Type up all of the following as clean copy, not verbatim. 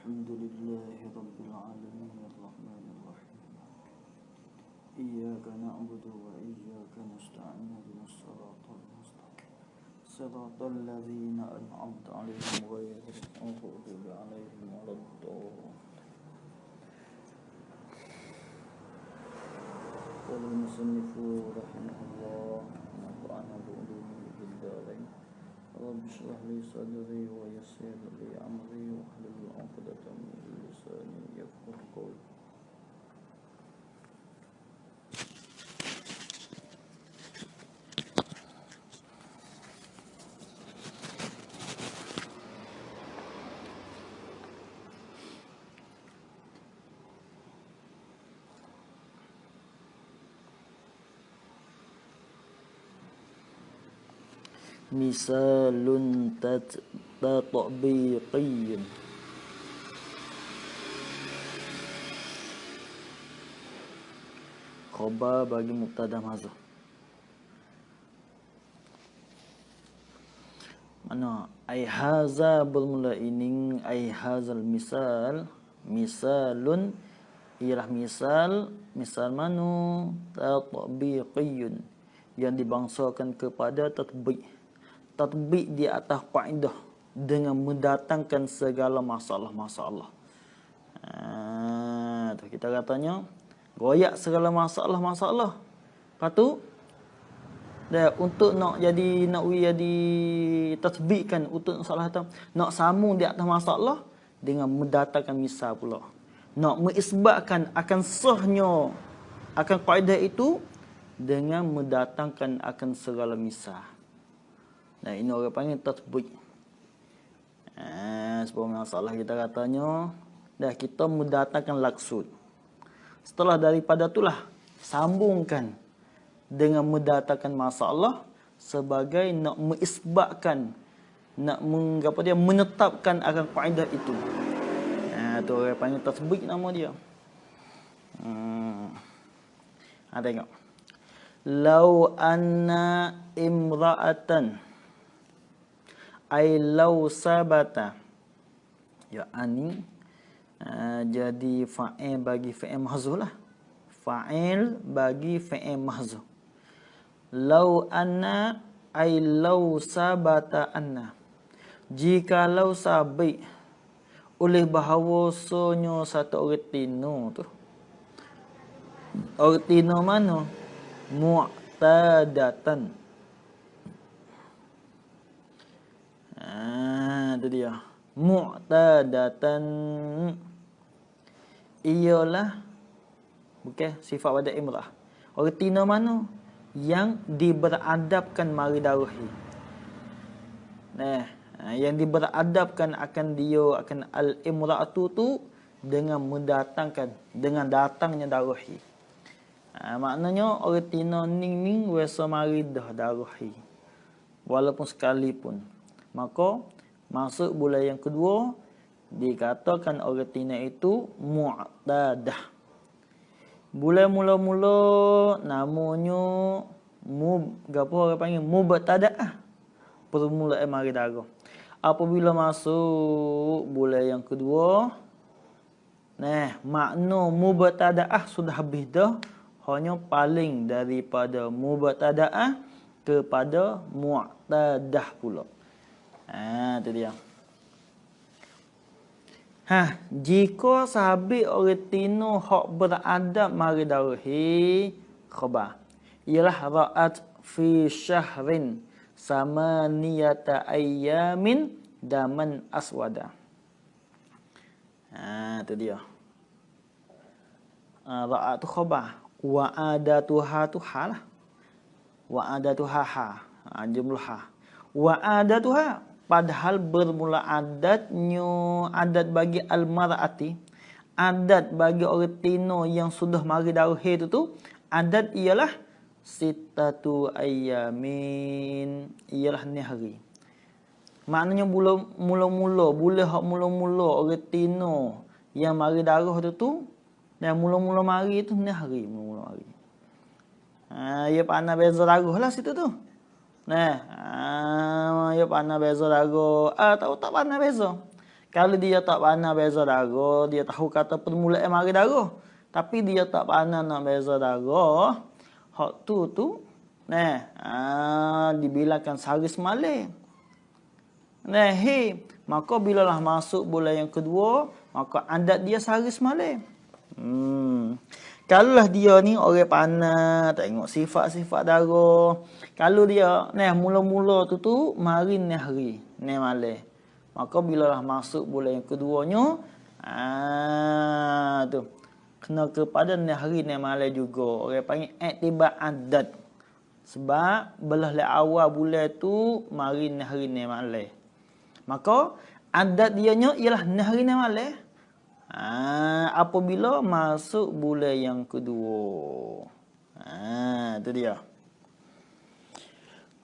الحمد لله رب العالمين الرحمن الرحيم إياك نعبد وإياك نستعين اهدنا الصراط المستقيم صراط الذين أنعمت عليهم غير المغضوب عليهم ولا الضالين. قال المصنف رحمه الله ونفعنا بعلومه في الدارين رب اشرح لي صدري ويسر لي أمري واحلل عقدة من لساني يفقهوا قولي. Misalun tatbiqiyyun. Khabar bagi mubtada mahdzuf. Mana ai haza bermula ini ai hazal misal, misalun ialah misal manu tatbiqiyyun yang dibangsakan kepada tatbiq. Tatbiq di atas kaedah dengan mendatangkan segala masalah-masalah. Kita katanya goyak segala masalah-masalah. Lepas tu untuk nak jadi tatbiqkan untuk masalah tu, nak sambung di atas masalah dengan mendatangkan misal pula. Nak mengisbatkan akan sahnya akan kaedah itu dengan mendatangkan akan segala misal. Nah, ini orang panggil tatbiq. Sebuah masalah kita katanya, dah kita mendatangkan maksud. Setelah daripada itulah sambungkan dengan mendatangkan masalah sebagai nak mengisbatkan, nak menetapkan akan kaedah itu. Itu orang panggil tatbiq nama dia. Tengok. Lau anna imra'atan ai law sabata, ya ani jadi fa'il bagi fi'il mahdzuf lah. Fa'il bagi fi'il mahdzuf. Law anna ai law sabata anna, jikalau sabit oleh bahawasanya satu orang tino tu. Orang tino mana? Mu'tadatan. Itu dia. Mu'tadatan ialah bukan sifat pada imrah. Orang tina mana? Yang diberadabkan mari darahi. Yang diberadabkan akan dia akan al-imra'atu tu dengan mendatangkan, dengan datangnya darahi. Maknanya orang tina ning biasa mari dah darahi. Walaupun sekalipun. Maka masuk bulan yang kedua dikatakan orang tina itu mu'tadah. Bulan mula-mula namanya orang panggil mubtadaah. Permulaan mari darah. Apabila masuk bulan yang kedua, makna mubtadaah sudah habis dah, hanya paling daripada mubtadaah kepada mu'tadah pula. Itu dia. Jika sahabat orang tino hak beradab mari darahi khabar. Ialah ra'at fi syahrin samaniyata ayyamin daman aswada. Itu dia. Ra'at tu khabar. Wa adatuha tu halah. Wa adatuha ha. Jumlah ha. Wa adatuha, padahal bermula adatnya, adat bagi al-mar'ati, adat bagi orang tino yang sudah mari darahi itu tu, adat ialah sittatu ayyamin, ialah ni hari. Maknanya mula-mula orang tino yang mari darah tu dan mula-mula mari itu ni hari, mula-mula mari. Ia pandai beza darah lah situ tu. Ya pandai beza darah. Tak pandai beza. Kalau dia tak pandai beza darah, dia tahu kata permulaan mari darah, tapi dia tak pandai nak beza darah, hak tu dibilangkan sehari semalam. Maka bila lah masuk bulan yang kedua, maka adat dia sehari semalam. Kalau lah dia ni orang pandai tengok sifat-sifat darah, kalau dia mula-mula tu mari hari malam. Maka bila lah masuk bulan yang keduanya, tu kena kepada hari malam juga. Orang panggil iktibar adat. Sebab belah awal bulan tu mari hari malam. Maka adat dianya ialah hari malam. Apabila masuk bulan yang kedua. Tu dia.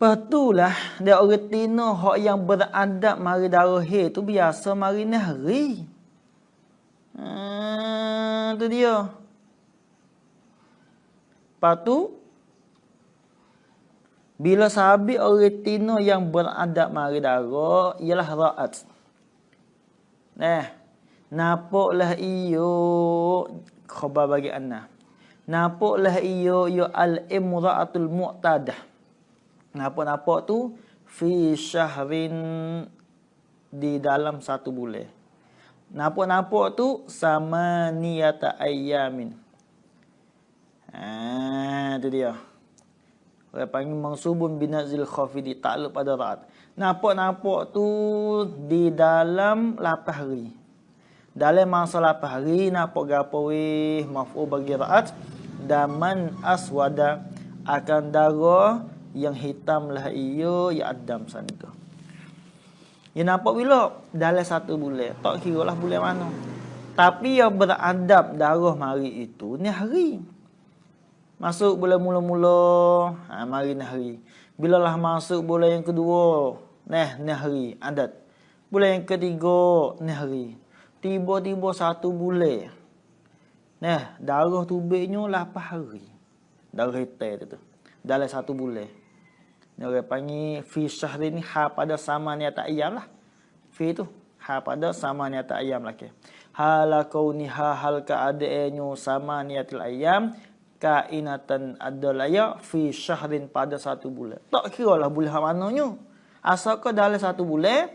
Patulah dia orang Tino hak yang beradab mari darah tu biasa mari hari. Tu dia. Patu bila sahabat orang Tino yang beradab mari darah ialah ra'at. Napaklah iyo khabar bagi anna. Napaklah iyo al-imra'atul mu'tadah. Nampak tu fi syahrin di dalam satu bulan. Nampak tu sama niyata ayyamin. Tu dia. Orang panggil mansubun binazil khafidi takluk pada ra'at. Nampak tu di dalam 8 hari. Dalam masa 8 hari nampak gapo weh maf'ul bagi ra'at daman aswada akan darah yang hitam lah iyo ya adam sana tu. Ya nampak bila dalam satu bulan, tak kira lah bulan mana. Tapi yang beradab darah mari itu ni hari. Masuk bulan mula-mula, mari ni hari. Bila lah masuk bulan yang kedua, ni hari adat. Bulan yang ketiga ni hari. Tiba-tiba satu bulan. Darah tubiknya 8 hari. Darah hitam tu. Dalam satu bulan. Orang panggil fi syahri ni pada sama niat ayam lah. Fi tu pada sama niat ayam lah ke. Hala kauniha hal keadaannya sama niatil ayam kainatan adalaya fi syahrin pada satu bulan. Tak kira lah bulan mananya. Asalkan dalam satu bulan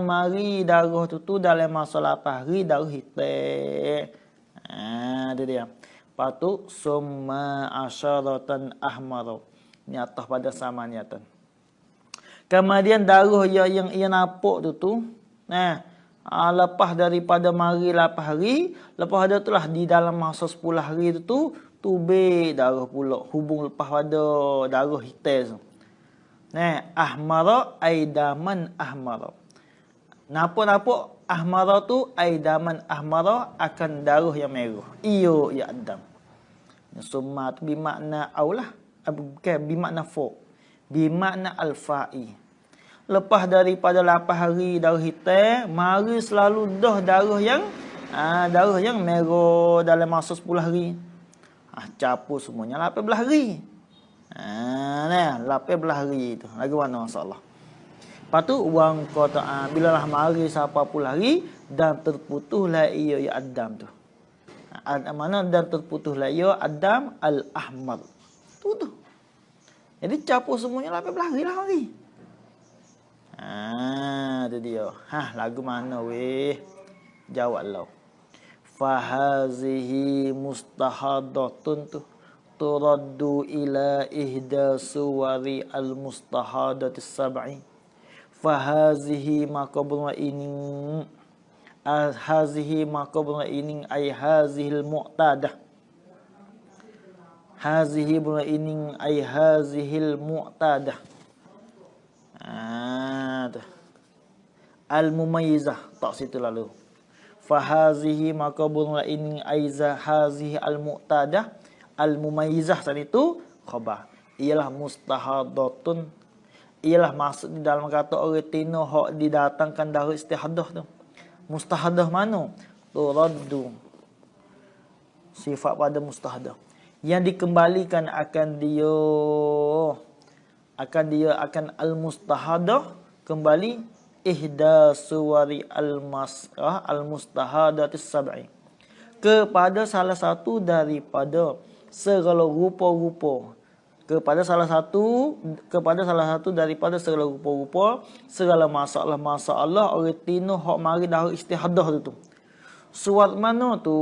mari darah tu dalam masa 8 hari darah hitam. Tu dia. Patu summa asyaratan ahmara. Ni atas pada sama niatan. Kemudian darah yang ia nampak tu lepas daripada mari 8 hari, lepas ada itulah di dalam masa 10 hari tu tubik darah pula hubung lepas pada darah hitam. Ahmara aidaman ahmara. Nampak ahmara tu aidaman ahmara akan darah yang merah. Iyo ya adam. Summa tu bermakna aulah. Bukan bermakna fo. Bermakna al-fa'i. Lepas daripada 8 hari darah hitam, mari selalu darah yang merah dalam masa 10 hari. Capur semuanya 18 hari. 18 hari tu. Lagu mana masalah. Lepas tu wang kata bila lah mari 10 hari dan terputuslah ia ya adam tu. Mana dan terputuslah ia adam al-ahmar. Tu. Jadi capur semuanya 18 hari lah hari. Tu dia. Lagu mana weh? Jawablah. Fahazihi mustahadatun tu turaddu ila ihda suwari al-mustahadatis sab'i. Fahazihi maka ini hazihi maka ini ay hazihil mu'tadah. Hazihi ini ay hazihil mu'tadah. Al-mumayyizah tak situ lalu. Fahazihi maka ini ay hazihi al-mu'tadah. Al-mumayyizah tadi itu khabar. Ialah mustahadatun. Ialah maksud di dalam kata orang Tino hak didatangkan dari istihadah tu. Mustahadah mana? Turaddu. Sifat pada mustahadah. Yang dikembalikan akan dia akan al-mustahadah kembali ihda suwari al-mas'ah al-mustahadatis sab'i, kepada salah satu daripada segala rupa-rupa, kepada salah satu daripada segala rupa-rupa segala masalah oritinal hak mari dah istihadah tu. Surat mana tu?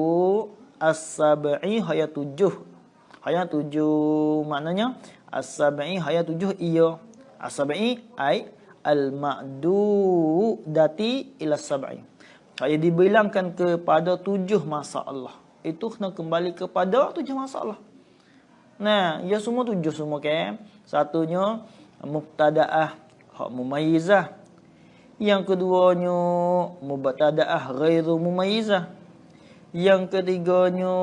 As-sab'i ayat 7. Ayat 7 maknanya as-sab'i ayat 7 ia. As-sab'i ai al-ma'dudati ila sab'i. Ia dibilangkan kepada 7 masalah. Itu kena kembali kepada 7 masalah. Nah, ia semua 7 semua kan. Satunya mubtadaah hak mumayyizah. Yang keduanya mubtadaah ghairu mumayyizah. Yang ketiganya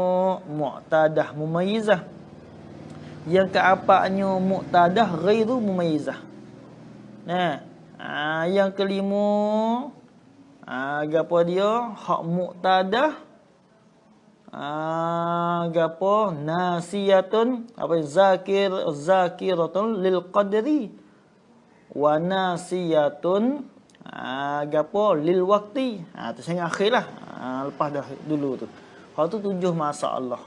mu'tadah mumayyizah. Yang keempatnya mu'tadah ghairu mumayyizah. Nah, yang kelima gapo dia? Hak mu'tadah gapo nasiyatun apa zakiratun lil qadri wa nasiyatun gapo lil waqti. Tu saya akhirlah. Lepas dah dulu tu. Hak tu 7 masalah.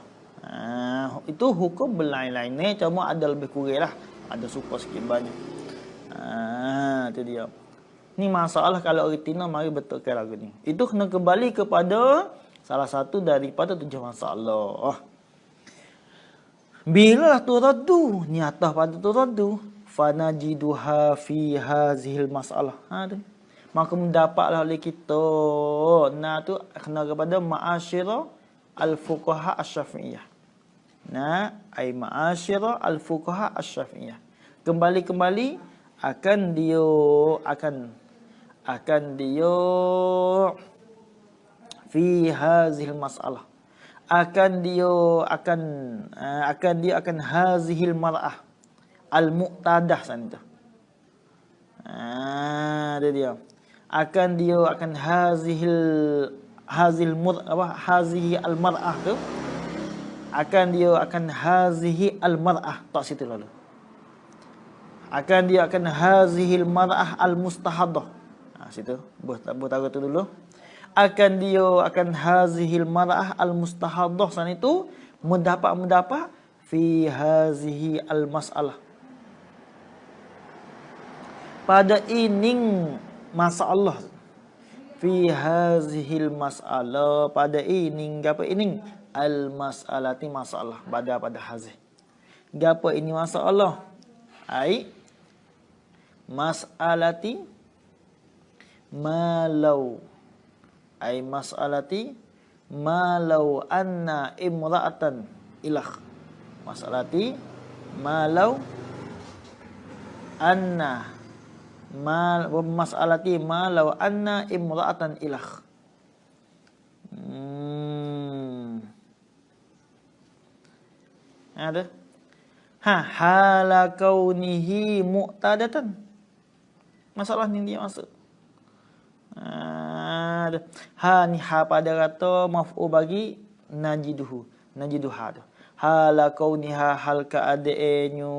Itu hukum berlain-lain ni, cuma ada lebih kurang lah. Ada super sikit banyak. Tu dia. Ni masalah kalau original mari betulkan lagu ni. Itu kena kembali kepada salah satu daripada 7 masalah. Bila turaddu, nyata pada turaddu, fanajiduha fi hazihil masalah. Tu. Maka mendapatlah oleh kita. Nah tu kena kepada ma'asyira al-fuqaha asy-syafi'iyah. Nah, ai ma'asyira al-fuqaha asy-syafi'iyah. Kembali akan dia fi hazihil masalah. Akan hazihil mar'ah al-muqtadah sana. Dia. Hazihi al-mar'ah tu. Akan hazihi al-mar'ah. Tak situ lalu. Akan hazihi al-mar'ah al-mustahadah. Situ. Buat tahu tu dulu. Akan hazihi al-mar'ah al-mustahadah sana itu mendapat fi hazihi al-mas'alah. Pada ining masalah fi hazihil masalah, pada ining gapo ining al-mas'alati masalah pada hazih. Gapo ini masalah? Ai mas'alati malau. Ai mas'alati malau anna imra'atan ilah. Mas'alati malau anna mas'alati malau anna imra'atan ilah. Ada. Hala kaunihi mu'tadatan. Masalah ni dia masuk. Ni pada kata maf'ul bagi najiduha tu. Hala kauniha hal keadaannya.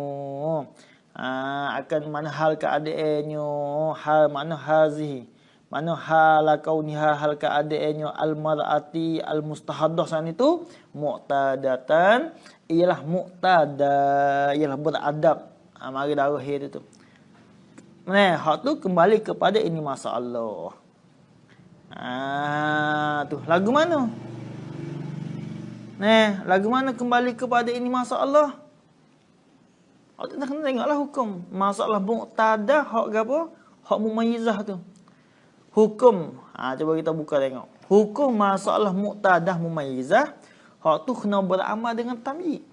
Akan mana hal keadaannya, hal mana hazihi, mana hal kauniha hal keadaannya al-mar'ati al-mustahadah sana itu mu'tadatan, ialah mu'tada, ialah beradab. Mari darah dia tu. Nah, hak tu kembali kepada ini masalah. Tu lagu mana? Nah, lagu mana kembali kepada ini masalah? Kita kena tengoklah hukum. Masalah muqtadah hak apa? Hak mumayyizah tu. Hukum. Cuba kita buka tengok. Hukum masalah muqtadah mumayyizah, hak tu kena beramal dengan tamyiz.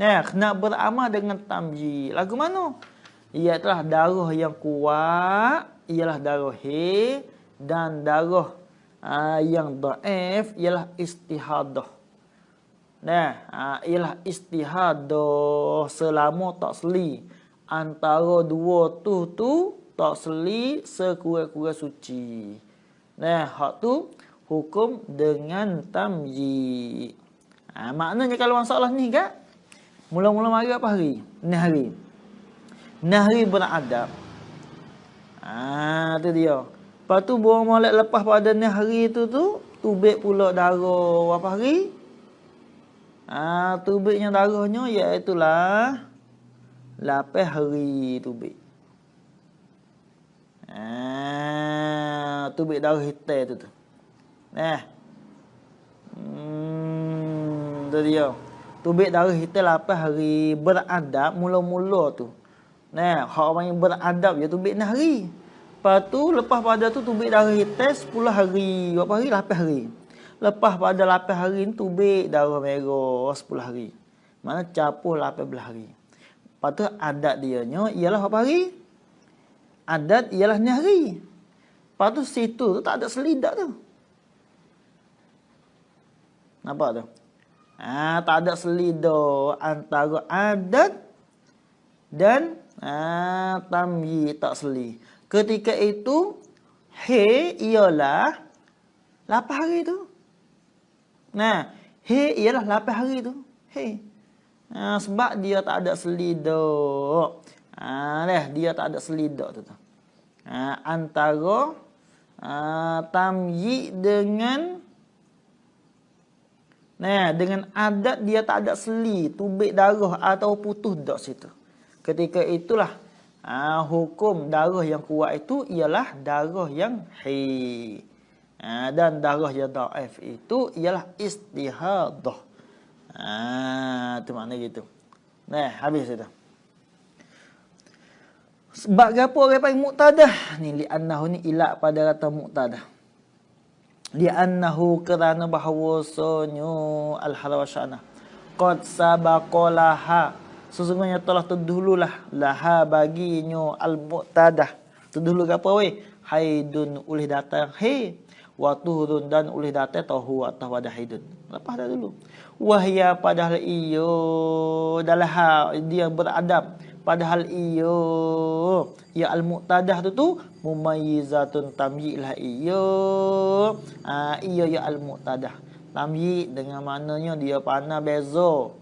Nah, kena beramal dengan tamyiz. Lagu mana? Ialah darah yang kuat, ialah darah haid, dan darah yang dhaif ialah istihadah. Nah, ialah istihadah selama tak seli antara dua tu tak seli sekurang-kurang suci. Nah, hak tu hukum dengan tamyiz. Maknanya kalau masalah ni kan, mula-mula mari apa hari? Ni hari beradab. Tu dia. Lepas tu buang molek lepas pada ni hari tu tubik pula darah apa hari? Tubiknya darahnya iaitulah 8 hari tubik. Tubik darah hitam tu. Tu dia. Tubik darah hitam 8 hari beradab mula-mula tu. Hak orang yang beradab je tubik 6 hari. Lepas tu lepas pada tu tubik darah hitam 10 hari. Berapa hari? 8 hari. Lepas pada 8 hari ni tubik darah merah 10 hari. Mana campur 18 hari. Lepas tu adat dianya ialah berapa hari? Adat ialah 9 hari. Lepas tu situ tu tak ada selidak tu. Nampak tu? Tak ada selidak antara adat dan tamyiz tak seli. Ketika itu ialah 8 hari tu. Ialah 8 hari tu. Sebab dia tak ada selidak. Dia tak ada selidak tu. Antara tamyiz dengan adat dia tak ada seli, tubik darah atau putus dak situ. Ketika itulah hukum darah yang kuat itu ialah darah yang dan darah yang dhaif itu ialah istihadah. Itu makna gitu. Habis itu. Sebab apa orang panggil muqtadah? Ni li'annahu ni ilak pada kata muqtadah. Li'annahu kerana bahawasanya al-halawasyana qad sabaqalaha sesungguhnya telah terdahululah laha baginya al-muqtadah. Terdahulu apa weh? Haidun ulih datang wa tuhurun dan ulih datang tahu atau pada haidun. Lepas dah dulu. Wahya padahal iyo dalah dia beradab. Padahal iyo ya al-muqtadah tu mumayyizatun tamyiz lah iyo. Iyo ya al-muqtadah. Tamyiz dengan maknanya dia pandai beza.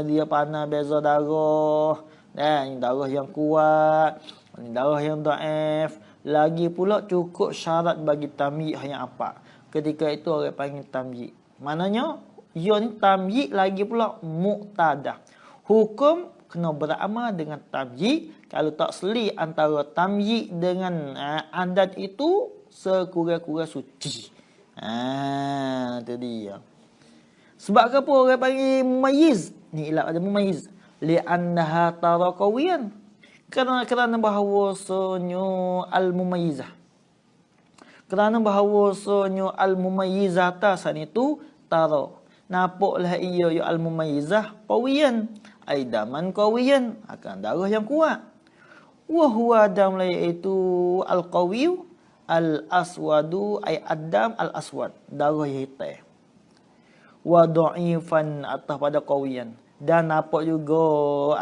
Dia pandai beza darah. Ini darah yang kuat, ini darah yang dhaif. Lagi pula cukup syarat bagi tamyiz yang apa. Ketika itu orang panggil tamyiz. Maknanya ia ni tamyiz lagi pula muqtadah. Hukum kena beramal dengan tamyiz. Kalau tak seli antara tamyiz dengan adat itu sekurang-kurang suci. Itu dia. Sebab apa orang panggil mumayyiz? Ni ilat ada mumayyiz. Li'annaha taraqawiyan. Kerana bahawasanya al-mumayyizah. Kerana bahawasanya al-mumayyizah tasan itu tara. Nampaklah ia ya al-mumayyizah qawiyan. Aidaman qawiyan, akan darah yang kuat. Wa huwa dam iaitu al-qawiy al-aswadu ay adam al-aswad, darah hitam. Wa dha'ifan atas pada qawiyan, dan nampak juga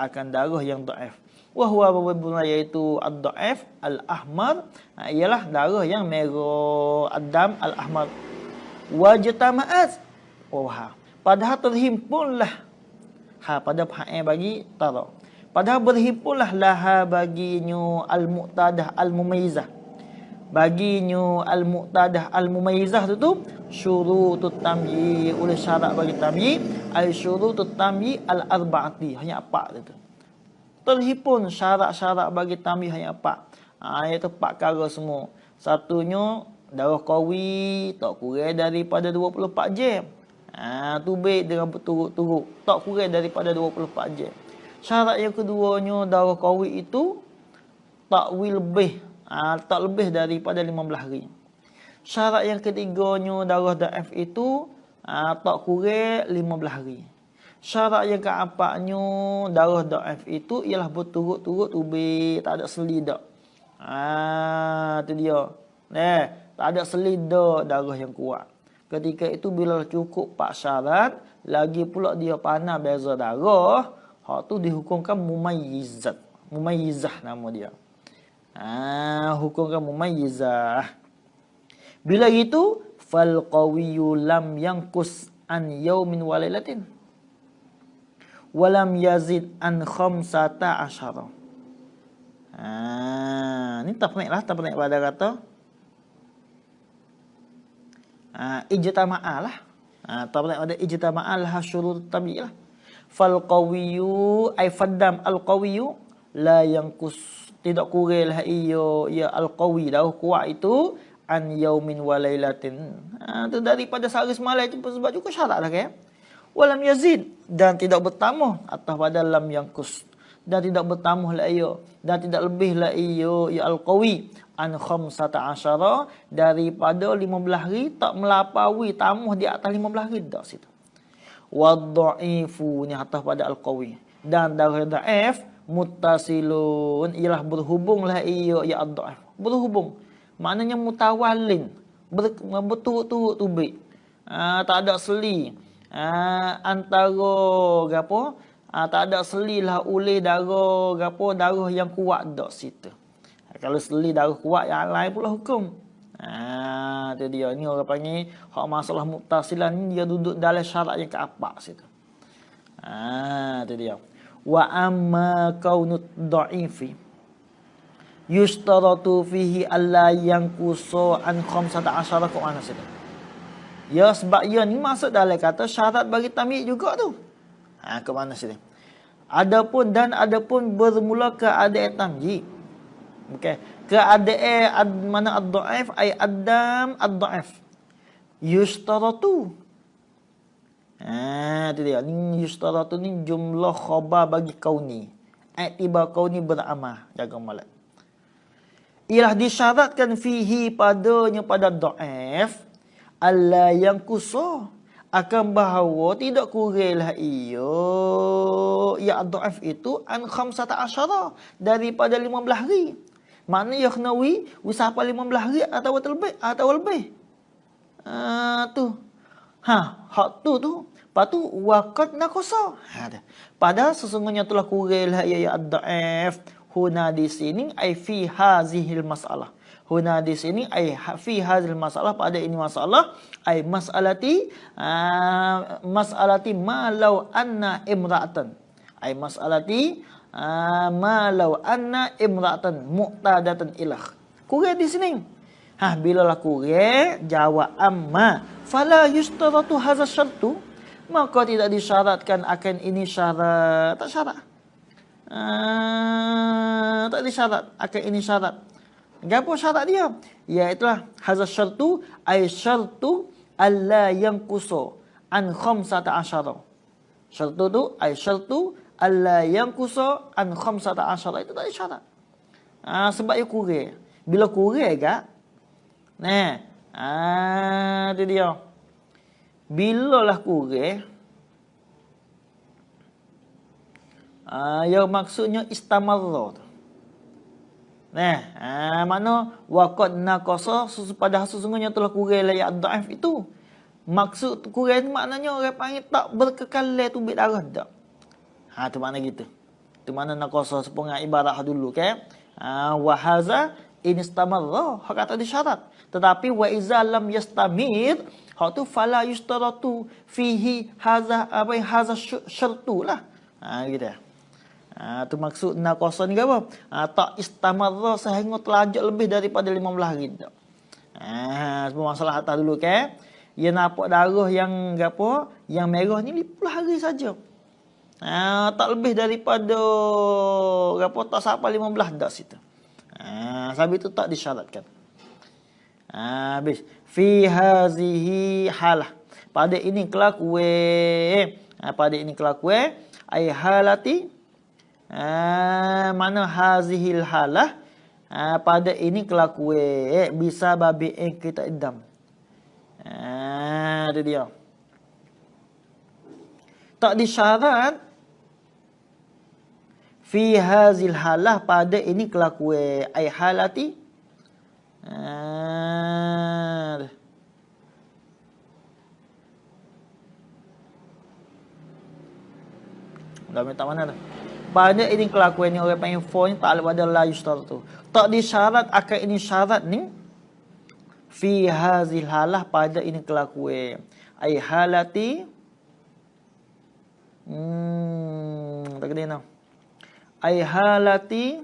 akan darah yang dhaif. Wa huwa iaitu ad-dhaif al-ahmar, ialah darah yang merah, adam al-ahmar. Wajtama'at padahal terhimpunlah pada pihak bagi tara. Padahal berhimpunlah laha baginya al-muqtadah al-mumayyizah. Baginya al-muqtadah al-mumayyizah tu syurutut tamyiz, oleh syarat bagi tamyiz, ay syurutut tamyiz al-arba'ati, hanya 4 tu. Terhimpun syarat-syarat bagi tamyiz hanya 4. Iaitu 4 perkara semua. Satunya darah qawi tak kurang daripada 24 jam. Tubik dengan berturut-turut tak kurang daripada 24 jam. Syarat yang keduanya darah qawi itu tak lebih daripada 15 hari. Syarat yang ketiganya darah dhaif itu tak kurang 15 hari. Syarat yang keempatnya darah dhaif itu ialah berturut-turut tubik, tak ada selidak. Itu dia. Tak ada selidak darah yang kuat. Ketika itu bila cukup 4 syarat, lagi pula dia pandai beza darah, hak tu dihukumkan mumayyizat. Mumayyizah nama dia. Hukumkan mumayyizah. Bila itu fal qawiyyu lam yanqus an yaumin wa lailatin wa lam yazid an 15. Ni tafnik lah, tafnik pada kata ijtama'ah lah. Tafnik pada ijtama'ah lah syurut tabi' lah. Fal qawiyyu ay faddam al qawiyyu la yanqus, tidak kurang lah ya al qawi dah kuat itu an yaumin wa lailatin. Tu daripada sehari semalam itu sebab juga syarat lah kan. Walam yazid, dan tidak bertambah atas pada lam yanqus, dan tidak bertambah la ia, dan tidak lebih la ia ya al qawi an khamsata asyara, daripada 15 hari tak melampaui tambah di atas 15 hari dak situ. Wadha'ifu, ni atas pada al-qawi, dan darah dhaif muttasilun, ialah berhubunglah ia ya ad-dhaif, berhubung maknanya mutawalin, berturut-turut tubik, tak ada seli antara gapo, tak ada selilah oleh darah gapo, darah yang kuat dak situ. Kalau seli darah kuat yang lain pula hukum. Tu dia. Ni orang panggil hak masalah muttasilan ni, dia duduk dalam syarat yang keempat situ. Tu dia. Wa amma kaunut dha'ifi yustaratu fihi alla yanqusu an 15 ke mana situ. Ya, sebab ya ni masuk dalam kata syarat bagi tamyiz juga tu. Ke mana situ. Adapun bermula keadaan tamyiz. Okey, keadaan mana ad-dhaif ay adam ad-dhaif yustaratu. Tu dia. Ni yustaratu ni jumlah khabar bagi kauni. Iktibar kauni beramal, jaga malak. Ialah disyaratkan fihi padanya pada dhaif alla yang kusa, akan bahawa tidak kuranglah ia ad-dhaif itu an 15 daripada 15 hari. Maknanya yakhnawi wisapa 15 hari atau lebih. Tu. Hak tu. Patu waqad naqasa. Padahal sesungguhnya telah kuranglah ia ad-dhaif huna di sini ai fi hazihil masalah. Huna di sini ai fi hazil masalah, pada ini masalah ai mas'alati ma law anna imra'atan. Ai mas'alati ma law anna imra'atan mu'tadatan ilah. Kurang di sini. Bila lah kurang, jawab amma fala yustaratu hadza syartu, maka tidak disyaratkan akan ini syarat. Tak syarat. Tak disyarat akan ini syarat. Apa syarat dia? Iaitulah hadza syartu ay syartu alla yanqusu an 15. Syartu tu ay syartu alla yanqusu an 15. Itu tak syarat. Sebab ia kurang. Bila kurang agak, tu dia. Bila lah kurang, yang maksudnya istamarra tu. Mana waqad naqasa, padahal sesungguhnya telah kurang la dhaif itu. Maksud kurang maknanya orang panggil tak berkekal tu bit darah dak. Tu makna gitu. Tu makna naqasa sepengah ibarat dulu kan. Wa haza in istamarra, hak kata disyarat. Tetapi wa iza lam yastamir, hak tu fala yustaratu fihi haza syartu lah. Gitu. Tu maksud naqasa ni apa? Tak istamarra sehingga telajak lebih daripada 15 hari dak. Semua masalah atas dulu kan. Ia nampak darah yang apa? Yang merah ni 50 hari saja. Tak lebih daripada apa, tak sampai 15 dak situ. Sebab itu tak disyaratkan. Habis fi hazihi halah, pada ini kelakuan, pada ini kelakuan ai halati, mana hazihil halah, pada ini kelakuan bisa babi kita idam. Itu dia. Tak disyarat fi hazil halah, pada ini kelakuan ai halati. Dah minta mana dah? Pada ini kelakuan ni orang panggil phone tak ada pada la yustaratu. Tak disyarat akan ini syarat ni fi hazil halah, pada ini kelakuan ai halati. Tak kena nak. Ai halati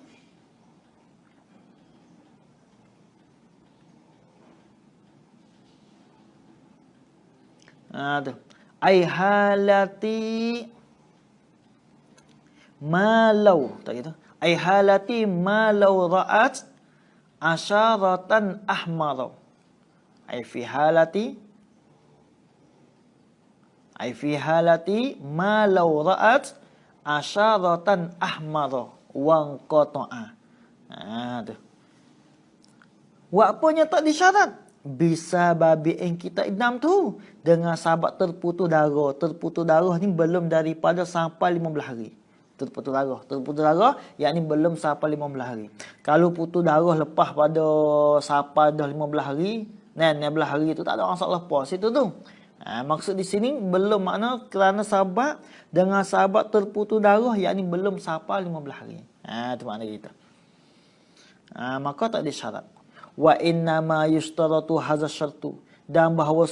Tu. Ai halati malau, tak gitu. Ai halati malau ra'at asyaratan ahmara. Ai fi halati malau ra'at asyaratan ahmara wa qata'a. Tu. Wapanya tak disyarat. Bisa babi yang kita idam tu dengan sahabat terputus darah. Terputus darah ni belum daripada sampai 15 hari. Terputus darah yakni belum sampai 15 hari. Kalau putus darah lepas pada sampai dah 15 hari, 16 hari tu tak ada masalah lepas itu tu. Maksud di sini belum makna kerana sahabat dengan sahabat terputus darah yakni belum sampai 15 hari. Tu makna kita. Maka tak disyarat. Wa inna ma yustaratu hadza syartu, dan bahawa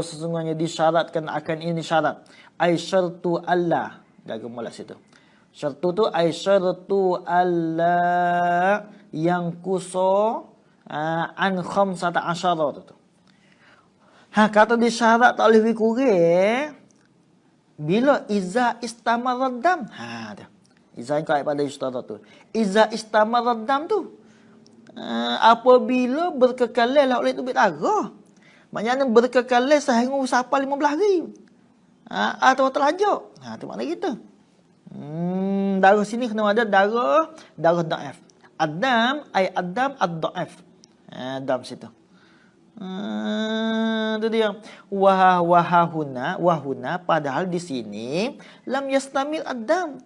sesungguhnya disyaratkan akan ini syarat. Ai syartu Allah, jaga mulai situ. Syartu tu ai syartu Allah yang kuso an khamsata asyara tu. Kata disyarat tak boleh kurang bila iza istamarad dam. Tu. Iza kau pada yustaratu. Iza istamarad dam tu. Apabila berkekalan oleh tubik darah. Maknanya berkekalan sehingga sampai 15 hari. Atau terlajak. Itu makna kita. Darah sini kena ada darah da'af. Adam ay adam ad-da'af. Adam situ. Itu dia. Wahuna padahal di sini lam yastamil adam.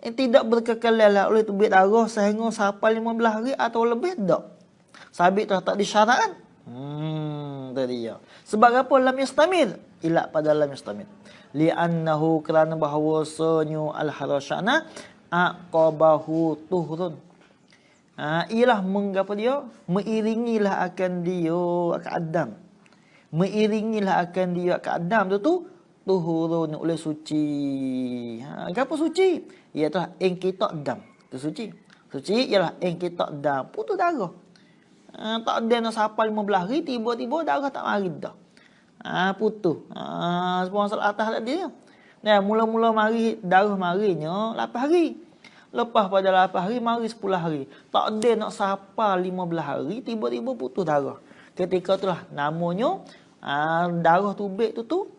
Tidak berkekalan oleh tubik darah sehingga sampai 15 hari atau lebih tak. Sabit tak disyarat. Itu dia. Sebab apa lam yastamil? Ila pada lam yastamil. Li'annahu kerana bahawasanya al-harasyana aqabahu tuhrun. Ialah mengapa dia? Mengiringilah akan dia akan Adam. Mengiringilah akan dia akan Adam tu tuhurun oleh suci. Apa suci? Iaitu engkitak dam. Itu suci. Suci ialah engkitak dam. Putus darah. Tak ada nak sampai 15 hari, tiba-tiba darah tak mari dah. Putus. Sebab masalah atas tadi. Mula-mula mari, darah marinya 8 hari. Lepas pada 8 hari, mari 10 hari. Tak ada nak sampai 15 hari, tiba-tiba putus darah. Ketika itulah namanya darah tubik tu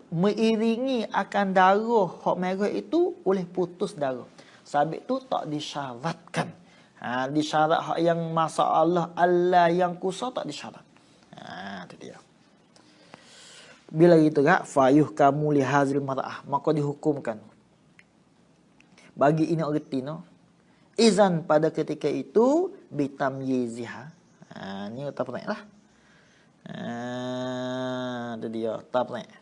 mengiringi akan darah hak merah itu oleh putus darah. Sabit tu tak disyaratkan. Disyarat hak yang masalah Allah yang kusa tak disyarat. Itu dia. Bila gitu kak, fayuh kamu li hazil mar'ah, maka dihukumkan bagi ini retina izan pada ketika itu bitamyiziha. Ni tak pernah lah. Itu dia, tak pernah.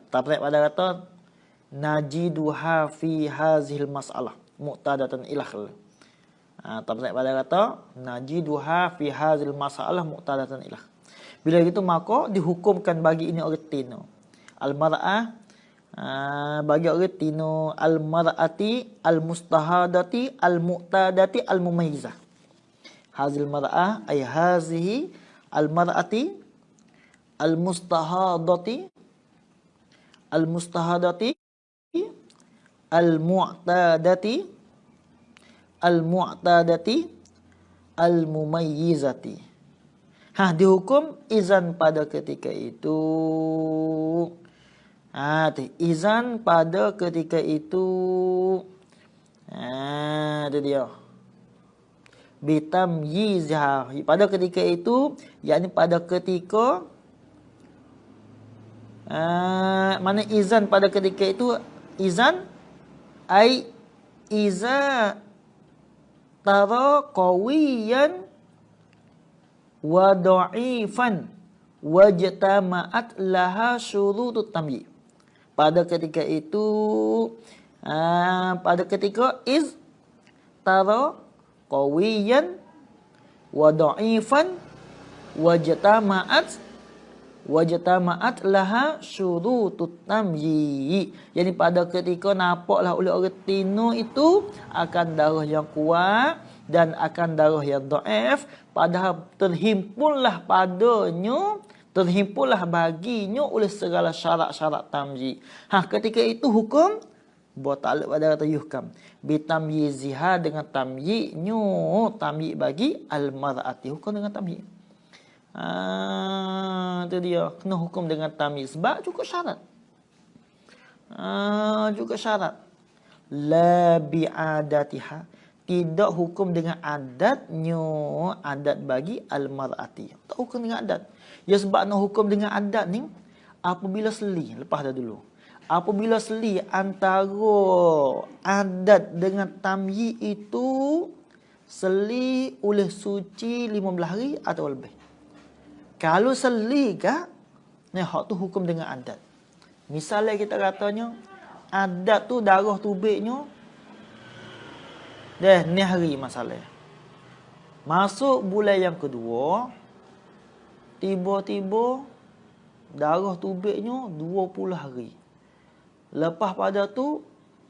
Tabrek pada kata najiduha fi hazil mas'alah muqtadatan ilah. Tabrek pada kata najiduha fi hazil mas'alah muqtadatan ilah. Bila gitu maka dihukumkan bagi ini orang tino al-mar'ah, bagi orang tino al-mar'ati al-mustahadati al-muqtadati al-mumayyizah. Hazil mar'ah ay hazihi al-mar'ati al-mustahadati al-mustahadati al-mu'tadati al-mumayyizati. Dihukum izan pada ketika itu. Izan pada ketika itu. Itu dia. Bitamyizha. Pada ketika itu, yakni pada ketika mana izan pada ketika itu, izan ai iza tara qawiyan wa dha'ifan wajtama'at laha syurutut tamyiz. Pada ketika itu, pada ketika iz tara qawiyan wa dha'ifan wajtama'at laha syurutut tamyiz. Yani pada ketika nampaklah oleh orang tino itu akan darah yang kuat dan akan darah yang dhaif, padahal terhimpunlah padanya Terhimpunlah baginya oleh segala syarat-syarat tamyiz. Ketika itu hukum batal pada kata yuhkam. Bitamyiziha dengan tamyi'nyo. Tamyi' bagi al-mar'ati. Hukum dengan tamyi'. Itu dia. Kena hukum dengan tamyi'. Sebab cukup syarat. Juga syarat. La bi'adatiha. Tidak hukum dengan adatnya. Adat bagi al-mar'ati. Tak hukum dengan adat. Ya sebab nak hukum dengan adat ni. Apabila seli. Lepas dah dulu. Apabila seli antara adat dengan tamyiz itu seli oleh suci 15 hari atau lebih. Kalau seli kah, ni hak tu hukum dengan adat. Misalnya kita katanya adat tu darah tubiknya ni hari masalah. Masuk bulan yang kedua, tiba-tiba darah tubiknya 20 hari. Lepas pada tu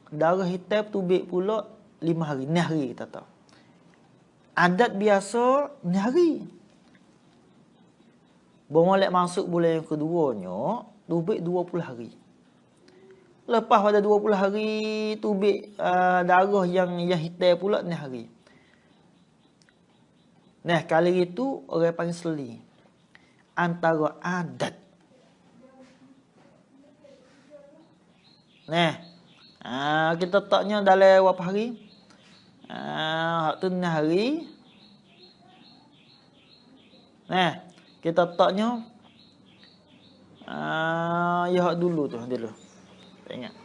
darah hitam tubik pula 5 hari. Ni hari kita tahu. Adat biasa ni hari. Bermulai masuk bulan yang keduanya tubik 20 hari. Lepas pada 20 hari tubik darah yang hitam pula ni hari. Nah, kali itu orang panggil seli. Antara adat. Nah, kita taknya dalam berapa hari? Hak tu ni hari. Nah, kita taknya ya hak dulu tu dulu. Tak ingat.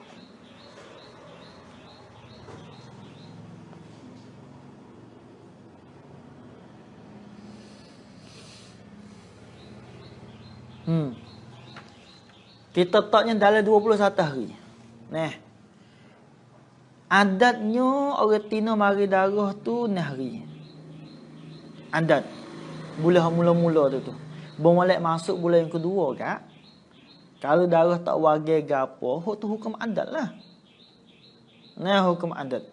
Kita taknya dalam 21 hari. Nah. Adatnya orang Tino mari darah tu ni hari. Adat. Bulan mula-mula tu. Bermulai masuk bulan yang kedua kak. Kalau darah tak wagai gapo, tu hukum adat lah. Nah, hukum adat.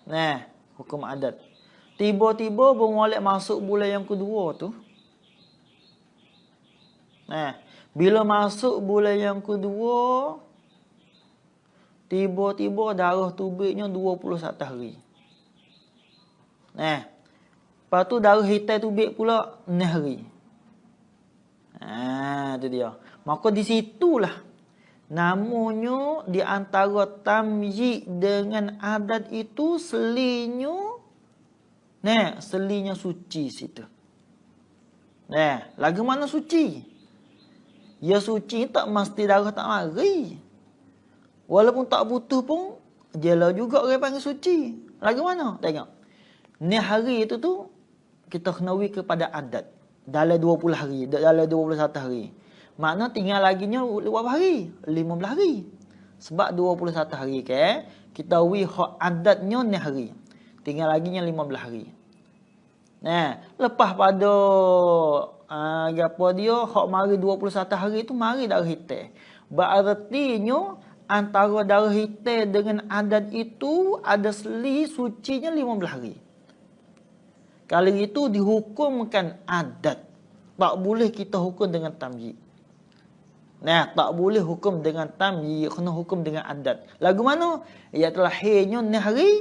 Nah, hukum adat. Tiba-tiba bermulai masuk bulan yang kedua tu. Nah, bila masuk bulan yang kedua, tiba-tiba darah tubiknya 21 hari. Nah, lepas tu darah hitam tubik pula 6 hari. Itu dia. Maka di situlah namanya di antara tamyiz dengan adat itu selinya. Nah, selinya suci situ. Nah, lagu mana suci? Ya suci tak mesti darah tak mari. Walaupun tak butuh pun, jelah juga orang panggil suci. Lagu mana? Tengok. Ni hari itu tu, kita kenawi kepada adat. Dalam 20 hari, dalam 21 hari. Makna tinggal laginya berapa hari? 15 hari. Sebab 21 hari ke, kita wi hak adatnya ni hari. Tinggal laginya 15 hari. Nah, lepas pada apa dia hak mari 21 hari tu mari darah hitam. Berartinya antara darah hitam dengan adat itu ada seli sucinya 15 hari. Kali itu dihukumkan adat. Tak boleh kita hukum dengan tamyiz. Nah, tak boleh hukum dengan tamyiz, kena hukum dengan adat. Lagu mana? Iaitu lahirnya ni hari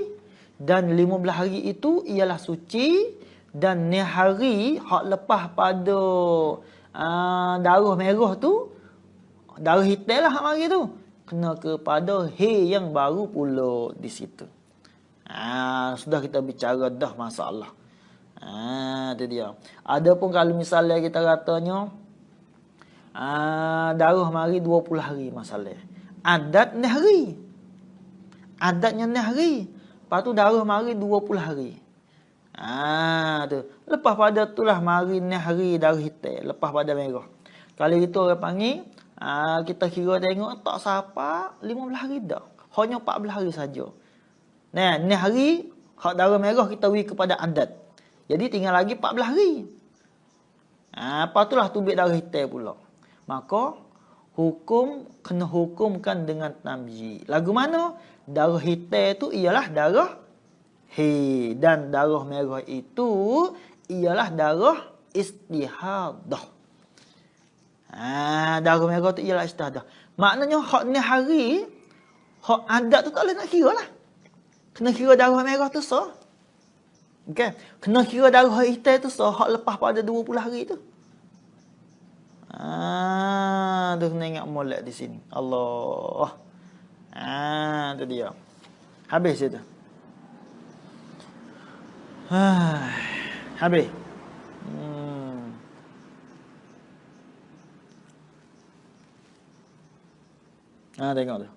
dan 15 hari itu ialah suci. Dan ni hari hak lepas pada darah merah tu, darah hitam lah hak mari tu, kena kepada he yang baru pula di situ. Sudah kita bicara dah masalah. Itu dia. Adapun kalau misalnya kita katanya darah mari 20 hari masalah. Adat ni hari. Adatnya ni hari. Lepas tu darah mari 20 hari. Tu. Lepas pada itulah mari ni hari darah hitam. Lepas pada merah. Kalau itu orang panggil, kita kira tengok tak siapa 15 hari dah. Hanya 14 hari saja. Nah, ni hari hak darah merah kita beri kepada adat. Jadi tinggal lagi 14 hari. Lepas itulah tubik darah hitam pula. Maka hukum kena hukumkan dengan tamyiz. Lagu mana? Darah hitam tu ialah darah dan darah merah itu ialah darah istihadah. Darah merah tu ialah istihadah. Maknanya hak ni hari, hak adat tu tak boleh nak kira lah. Kena kira darah merah tu sah. Okey, kena kira darah hitam tu sah hak lepas pada 20 hari tu. Tu kena ingat molek di sini. Allah. Tu dia. Habis itu. Habis. Tengok tu.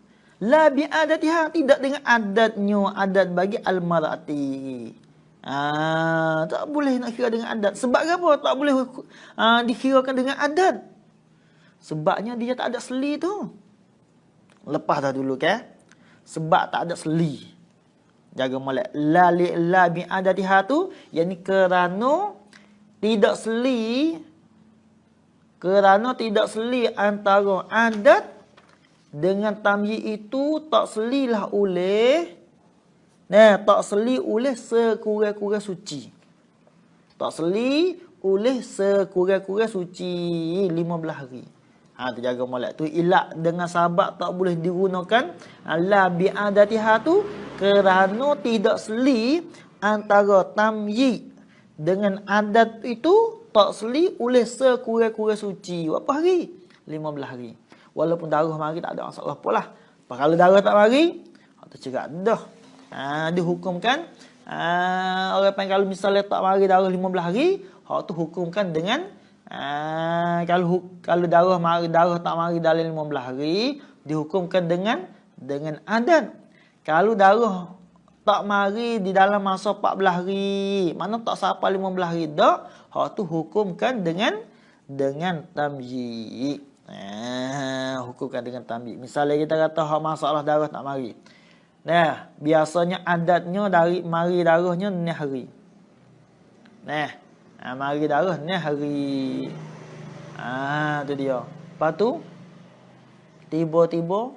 La bi adatiha, tidak dengan adatnya, adat bagi al-mar'ati. Tak boleh nak kira dengan adat. Sebab apa tak boleh dikirakan dengan adat? Sebabnya dia tak ada seli tu. Lepas dah dulu ke? Sebab tak ada seli. Jaga molek. La bi adatiha tu, yakni kerana tidak seli, antara adat dengan tamyiz itu tak selilah oleh sekurang-kurang suci. Tak seli oleh sekurang-kurang suci 15 hari. Terjaga molek tu ilak dengan sabab tak boleh digunakan la bi adatiha tu kerana tidak seli antara tamyiz dengan adat itu tak seli oleh sekurang-kurang suci. Berapa hari? 15 hari. Walaupun darah mari tak ada masalah apalah. Kalau darah tak mari, tu cerak dah. Dihukumkan orang panggil kalau misalnya tak mari darah 15 hari, hak tu hukumkan dengan kalau darah tak mari dalam 15 hari, dihukumkan dengan adat. Kalau darah tak mari di dalam masa 14 hari, mana tak sampai 15 hari dak, hak tu hukumkan dengan tamyiz. Hukumkan dengan tamyiz. Misalnya kita kata hak masalah darah tak mari. Biasanya adatnya dari mari darahnya ni hari. Mari darah ni hari. Tu dia. Lepas tu tiba-tiba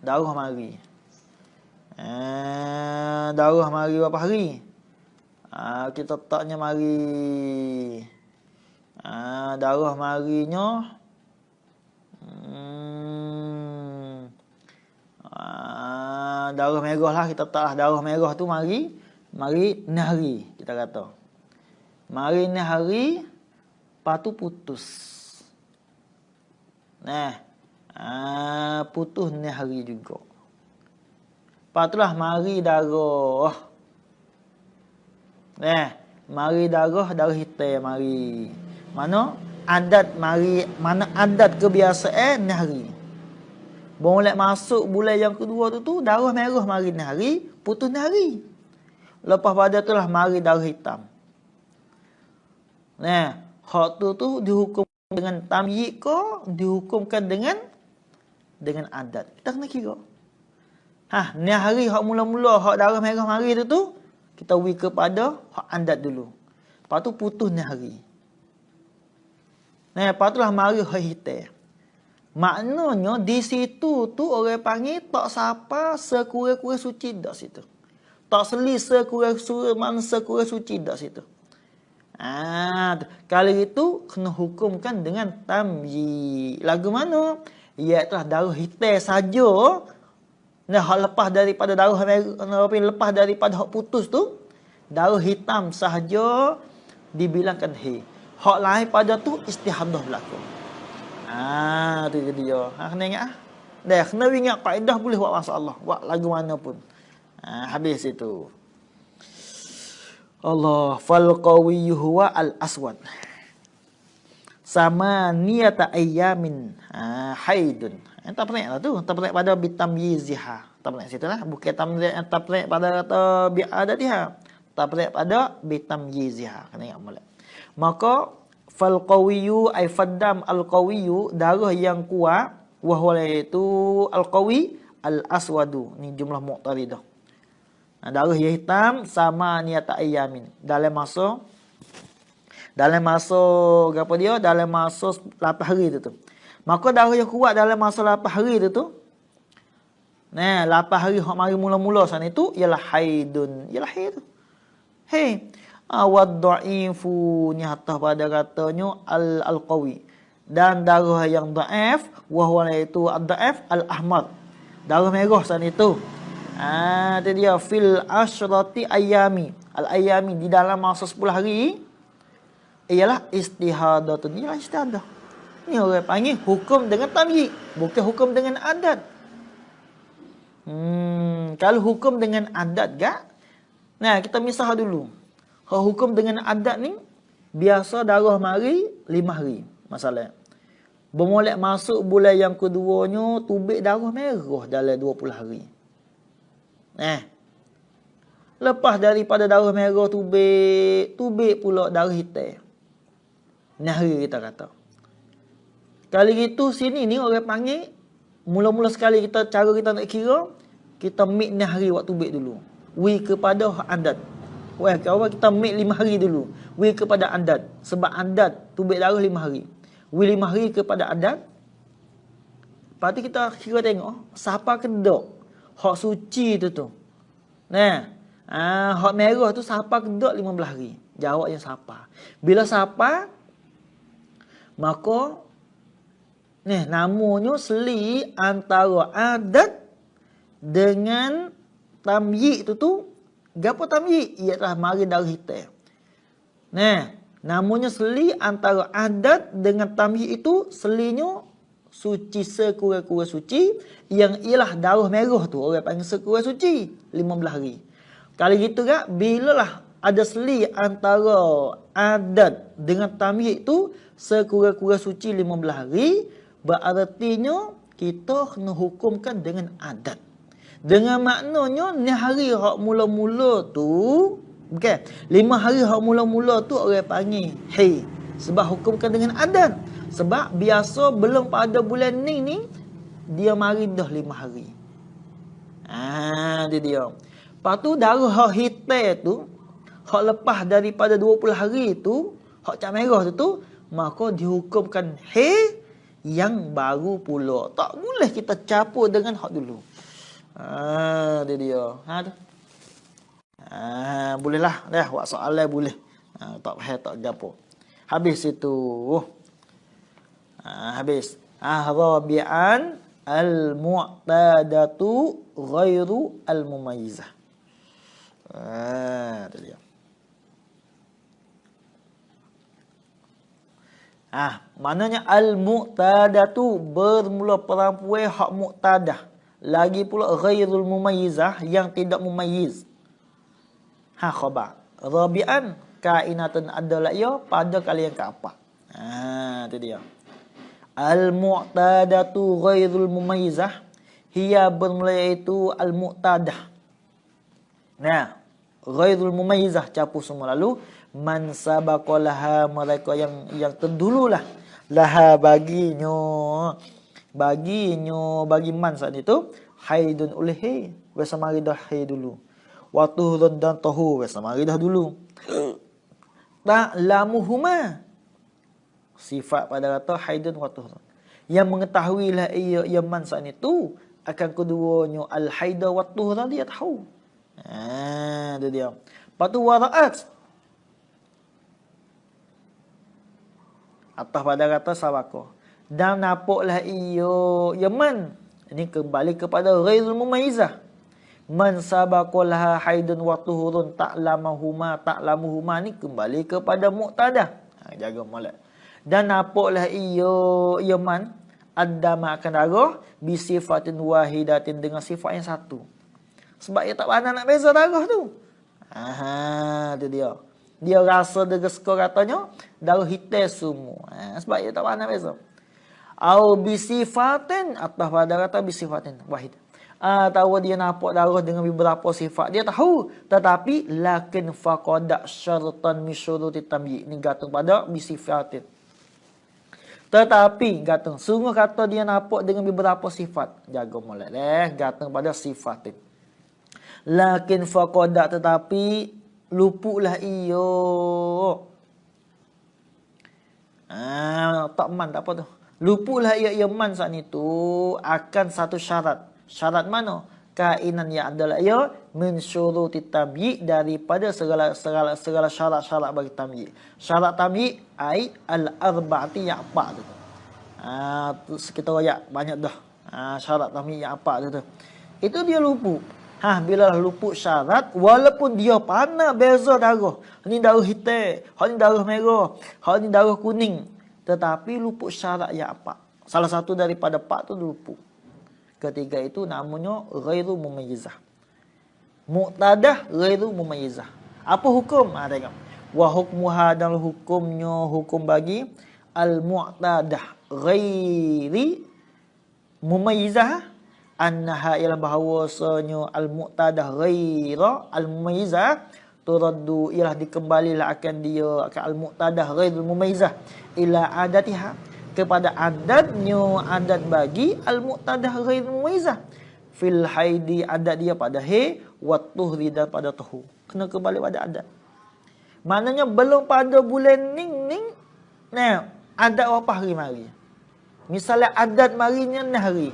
darah mari. Darah mari berapa hari? Kita taknya mari. Darah marinya darah merah lah, kita taklah darah merah tu mari ni hari, kita kata mari ni hari, lepas tu putus. Putus ni hari juga. Lepas tu lah mari darah. Mari darah hitam mari. Mana adat kebiasaan ni hari. Boleh masuk bulan yang kedua tu darah merah mari ni hari, putus ni hari. Lepas pada tu lah mari darah hitam. Hak tu dihukum dengan tamyiz ke, dihukumkan dengan adat. Kita kena kira. Ni hari hak mula-mula hak darah merah mari tu kita wi kepada hak adat dulu. Lepas tu putus ni hari. Lepas tu lah mari hak hitam. Maknanya di situ tu orang panggil tak sapa sekurang-kurang suci dak situ. Tak seli sekurang-kurang suci dak situ. Kali itu kena hukumkan dengan tamyiz. Lagu mana? Iaitu darah hitam saja. Hak lepas daripada darah merah, lepas daripada hak putus tu, darah hitam sahaja dibilangkan hak lain pada tu istihadah berlaku. Tu dia. Kena ingat kena ingat kaedah boleh buat masalah. Buat lagu mana pun. Habis itu. Allah fal qawiyyu huwa al aswad. Sama niyata ayyamin haidun. Tak pernah lah tu. Tak pernah pada bitamyiziha. Tak pernah situ lah. Bukan tak pernah pada kata bi'adatiha. Tak pernah pada bitamyiziha. Kena ingat molek. Maka fal qawiyyu ay faddam al qawiyyu, darah yang kuat, wahwa itu al qawi al aswadu. Ni jumlah muqtaridah. Darah yang hitam sama niyata ayyamin. Dalam masa apa dia? Dalam masa 8 hari tu. Maka darah yang kuat dalam masa 8 hari tu. 8 hari hak mari mula-mula sana itu ialah haidun. Ialah haid tu. Wad dha'ifu ni atas pada katanya al qawi. Dan darah yang dhaif wahwa itu ad-dhaif al-ahmar. Darah merah sana itu. Itu dia fil asyrati ayami. Al-ayami di dalam masa 10 hari ialah istihadatun. Ialah istihadah. Ni orang panggil hukum dengan tamyiz, bukan hukum dengan adat. Kalau hukum dengan adat gak? Nah, kita misal dulu. Kalau hukum dengan adat ni biasa darah mari 5 hari. Masalah. Bermulai masuk bulan yang keduanya tubik darah merah dalam 20 hari. Lepas daripada darah merah tubik pula darah hitam. Ni hari kita kata. Kali gitu sini ni orang panggil mula-mula sekali cara kita nak kira, kita mik ni hari waktu tubik dulu. Wi kepada adat. Wah, kawan kita mik 5 hari dulu. Wi kepada adat. Sebab adat tubik darah 5 hari. Wi 5 hari kepada adat. Lepas tu kita kira tengok siapa kedok hak suci tu. Hak merah tu siapa kedok 15 hari. Jawabnya siapa. Bila siapa, maka namanya seli antara adat dengan tamyiz tu. Gapo tamyiz? Ialah mari darah hitam. Namanya seli antara adat dengan tamyiz itu, selinya suci sekurang-kurang suci, yang ialah darah merah tu orang panggil sekurang suci 15 hari. Kalau gitu gak, bilalah ada seli antara adat dengan tamyiz itu sekurang-kurang suci 15 hari, berartinya kita kena hukumkan dengan adat. Dengan maknanya ni hari hak mula-mula tu, bukan 5 hari hak mula-mula tu orang panggil hai. Sebab hukumkan dengan adat. Sebab biasa belum pada bulan ni dia mari dah 5 hari. Dia. Lepas tu darah hak hitam tu, hak lepas daripada 20 hari tu, hak cat merah tu, maka dihukumkan hai yang baru pula. Tak boleh kita capur dengan hak dulu. Dia. Tu. Bolehlah. Dah buat soalan boleh. Tak payah tak gapo. Habis itu. Habis. Rabi'an al-mu'tadatu ghairu al-mumayyizah. Itu dia. Maknanya al-mu'tadatu bermula perempuan hak mu'tadah. Lagi pula ghairul mumayyizah yang tidak mumayyiz. Khabar. Rabi'an kainatan adalah ia pada kali yang keempat. Itu dia. Al-mu'tadatu ghairul mumayyizah hiya bermula itu al-mu'tadah. Ghairul mumayyizah capur semua lalu man sabaqalaha mereka yang terdululah laha bagi man saat itu haidun ulhi wasa mari dah haid dulu. Waktu dan tahu wasa mari dah dulu. Ta'lamuhuma sifat pada kata haidun wa tuhur. Yang mengetahuilah ia man saat itu akan keduanya al-haida wa tuhur dia tahu. Itu dia. Patu wara'at. Atas pada kata sabako. Dan nampaklah ia man. Ini kembali kepada ghairul mumayyizah. Man sabaqalaha haidun wa tuhurun ta'lamuhuma ni kembali kepada muqtadah. Jaga molek. Dan nampaklah ia man adama akan darah bisifatin wahidatin dengan sifat yang satu. Sebab ia tak pandai nak beza darah tu. Itu dia. Dia rasa degesko katanya darah hitam semua. Sebab ia tak pandai beza. Au bisifatin atas pada kata bisifatin wahid. Tahu dia nampak darah dengan beberapa sifat. Dia tahu. Tetapi lakin faqada syaratan min syurutit tamyiz. Ini gantung pada bisifatin. Tetapi gantung sungguh kata dia nampak dengan beberapa sifat. Jaga molek gantung pada sifatin. Lakin faqada tetapi luputlah ia. Tak man tak apa tu. Luputlah ia man saat itu akan satu syarat. Syarat mana? kainan yang adalah ia min syuruti tamyi daripada segala syarat-syarat bagi tamyi. Syarat tamyi ai al-arba'ati yang empat tu. Kita royak banyak dah. Syarat tamyi yang empat tu. Itu dia luput. Bila luput syarat, walaupun dia pandai beza darah. Ni darah hitam, hak ni darah merah, hak ni darah kuning. Tetapi luput syarat yang empat. Salah satu daripada empat tu luput. Ketiga itu namanya ghairu mumayyizah. Muqtadah ghairu mumayyizah. Apa hukum? Tengok. Wa hukmuha dan hukumnya hukum bagi al-muqtadah ghairi mumayyizah annaha ialah bahawasanya al-muqtadah ghaira al-mumayyizah turaddu ialah dikembalilah akan dia akan al-muqtadah ghairul mumayyizah ila adatiha kepada adat bagi al-muqtadah ghairul mumayyizah fil haidi adat dia pada wa tuhri dan pada tuhu. Kena kembali pada adat. Maknanya belum pada bulan ning nah adat berapa hari mari. Misalnya adat marinya 6 hari.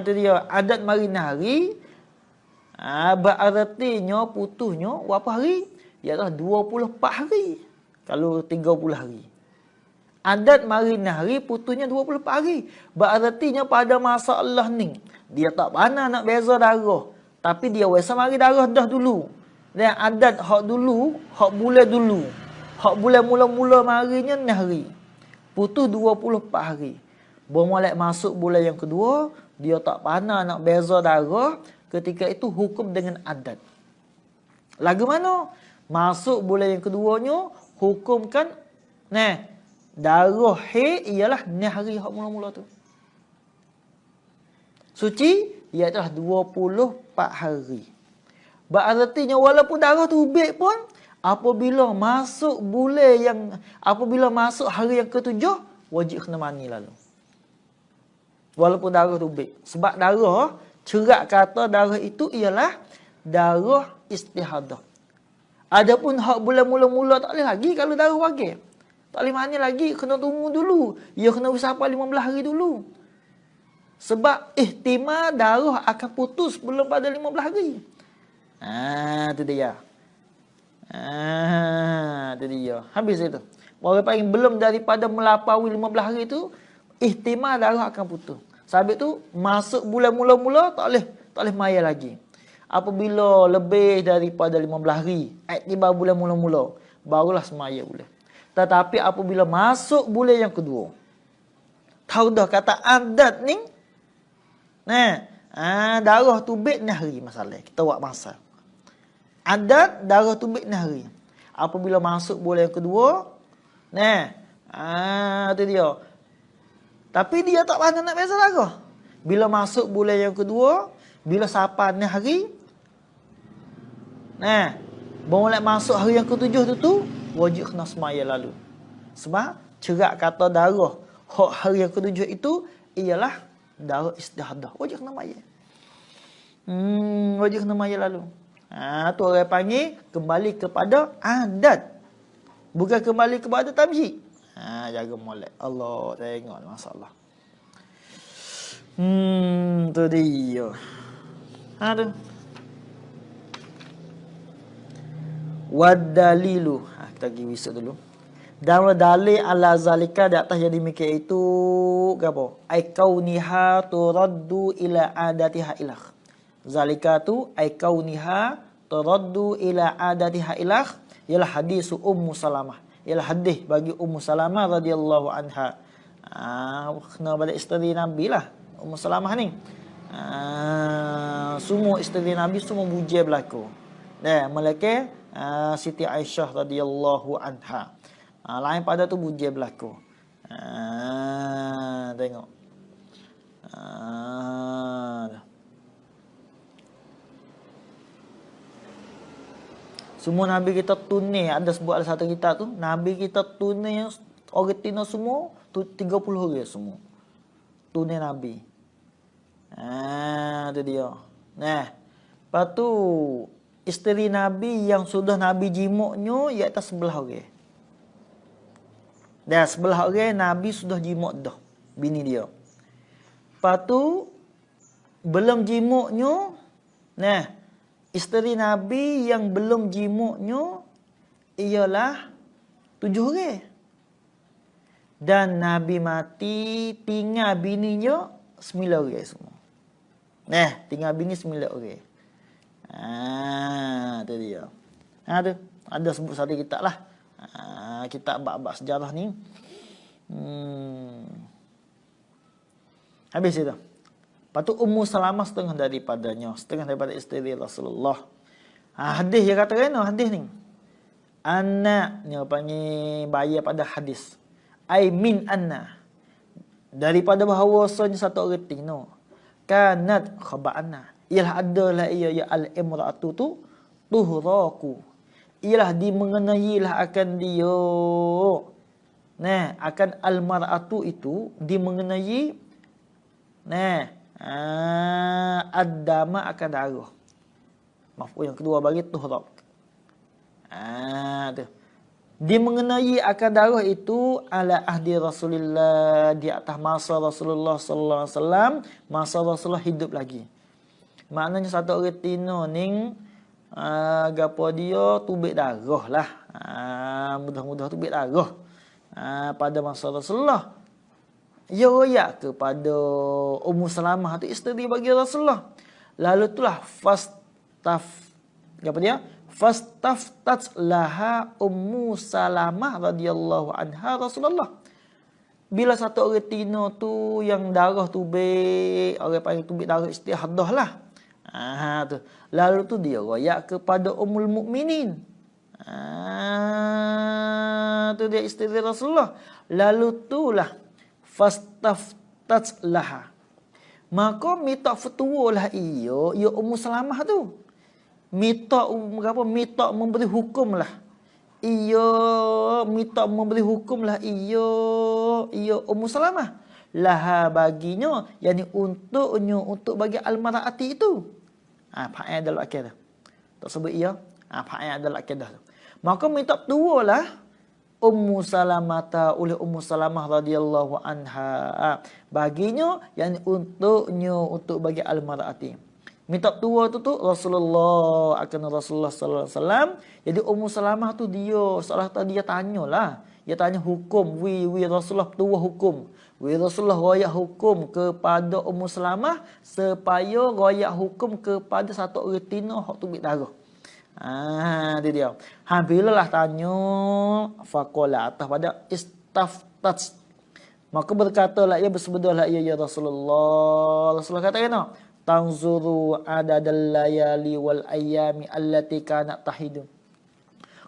Tu dia adat mari 6 hari. Berartinya putusnya berapa hari? Ialah 24 hari. Kalau 30 hari. Adat mari 6 hari, putusnya 24 hari. Berartinya pada masalah ni, dia tak pandai nak beza darah. Tapi dia biasa mari darah dah dulu. Dan adat hak dulu, hak bulan dulu. Hak bulan mula-mula marinya 6 hari. Putus 24 hari. Bermulai masuk bulan yang kedua, dia tak pandai nak beza darah. Ketika itu hukum dengan adat. Lagu mana? Masuk bulan yang keduanya, hukumkan darah ialah 6 hari hak mula-mula tu. Suci iaitu 24 hari. Berartinya walaupun darah tu ubik pun apabila masuk hari yang ketujuh wajib kena mandi lalu. Walaupun darah tu ubik. Sebab darah cerak kata darah itu ialah darah istihadah. Adapun hak bulan mula-mula tak boleh lagi kalau darah wagil. Tak boleh mandi lagi, kena tunggu dulu. Ia kena bersampai 15 hari dulu. Sebab ihtimal darah akan putus belum pada 15 hari. Tu dia. Tu dia. Habis itu. Orang paling belum daripada melampaui 15 hari itu, ihtimal darah akan putus. Sebab itu masuk bulan mula-mula tak boleh maya lagi. Apabila lebih daripada 15 hari, iktibar bulan mula-mula, barulah semaya boleh. Tetapi apabila masuk bulan yang kedua, tahu dah kata adat ni, darah tubik 6 hari masalah. Kita buat masa. Adat darah tubik 6 hari. Apabila masuk bulan yang kedua, itu dia. Tapi dia tak pandai nak beza darah. Bila masuk bulan yang kedua, bila sampai 6 hari, boleh masuk hari yang ketujuh tu wajib kena semaya lalu. Sebab cerak kata darah hari yang ketujuh itu ialah darah istihadah. Wajib kena maya. Wajib kena maya lalu. Tu orang panggil kembali kepada adat. Bukan kembali kepada tamyiz. Jaga molek. Allah tengok masalah. Tu dia. Tu. Wad dalilu. Kita pergi wisut dulu. Dan dalil ala zalika di atas yang demikian itu apa? Ai kauniha turaddu ila adatiha ilah. Zalika tu ai kauniha turaddu ila adatiha ilah. Ialah hadis Ummu Salamah. Ialah hadis bagi Ummu Salamah radhiyallahu anha. Kena balik isteri Nabi lah. Ummu Salamah ni. Semua isteri Nabi semua muji berlaku. Malaikat Siti Aisyah radhiyallahu anha. Lain pada tu muji berlaku. Tengok. Semua Nabi kita tunai. Ada sebuah satu kitab tu. Nabi kita tunai yang orang Tino semua. 30 orang semua. Tunai Nabi. Itu dia. Lepas tu. Isteri Nabi yang sudah Nabi jimuknya. Iaitu sebelah orang. Dan sebelah orang Nabi sudah jimuk dah. Bini dia. Lepas tu. belum jimuknya, nah, isteri Nabi yang belum jimuknya ialah 7 orang. Dan Nabi mati tinggal bininya 9 orang semua. Nah, tinggal bini 9 orang. Tu dia. Tu ada sebut satu kitab lah. Kitab bab-bab sejarah ni. Habis itu. Lepas tu Ummu Salamah setengah daripada isteri Rasulullah. Hadis dia kata kena hadis ni. Anak ni panggil bayar pada hadis. Ai min anna. Daripada bahawasanya satu erti no. Kanat khaba'ana. Ialah adalah ia al-imra'atu tu tuhraku. Ialah dimengenailah akan dia. Nah, akan al-mar'atu itu dimengenai. Nah, ad-dama akan darah. Maf'ul yang kedua bagi tuhrak. Tu. Dimengenai akan darah itu ala ahdi Rasulullah, di atas masa Rasulullah sallallahu alaihi wasallam, masa Rasulullah hidup lagi. Maknanya satu orang tino ning gapo dia tubik darah lah. Mudah-mudah tubik darah. Pada masa Rasulullah. Ia royak kepada Ummu Salamah tu isteri bagi Rasulullah. Lalu itulah fastaftat laha Ummu Salamah radhiyallahu anha Rasulullah. Bila satu orang tino tu yang darah tubik, orang panggil tubik darah istihadah lah. Tu. Lalu tu dia royak kepada Ummul Mukminin. Tu dia isteri Rasulullah. Lalu itulah fastaftat laha. Maka minta fatwa lah ia Ummu Salamah tu. Minta memberi hukum lah. Minta memberi hukum lah Ummu Salamah. Laha baginya, yakni untuk bagi al-mar'ati itu. Fa'il dalam akidah. Tak sebut ia. Fa'il dalam akidah tu. Maka minta tua lah Ummu Salamah oleh Ummu Salamah radhiyallahu anha. Baginya, yakni untuk bagi al-mar'ati. Minta tua tu Rasulullah sallallahu alaihi wasallam. Jadi Ummu Salamah tu dia seolah tadi dia tanyalah. Dia tanya hukum Rasulullah tua hukum. Rasulullah royak hukum kepada Ummu Salamah supaya royak hukum kepada satu orang tino hak tubik darah. Dia dia. Bilalah tanya faqala atas pada istaftat. Maka berkatalah ia bersabdalah ya Rasulullah. Rasulullah kata kena tanzuru adadal layali wal ayami allati kanat tahidu.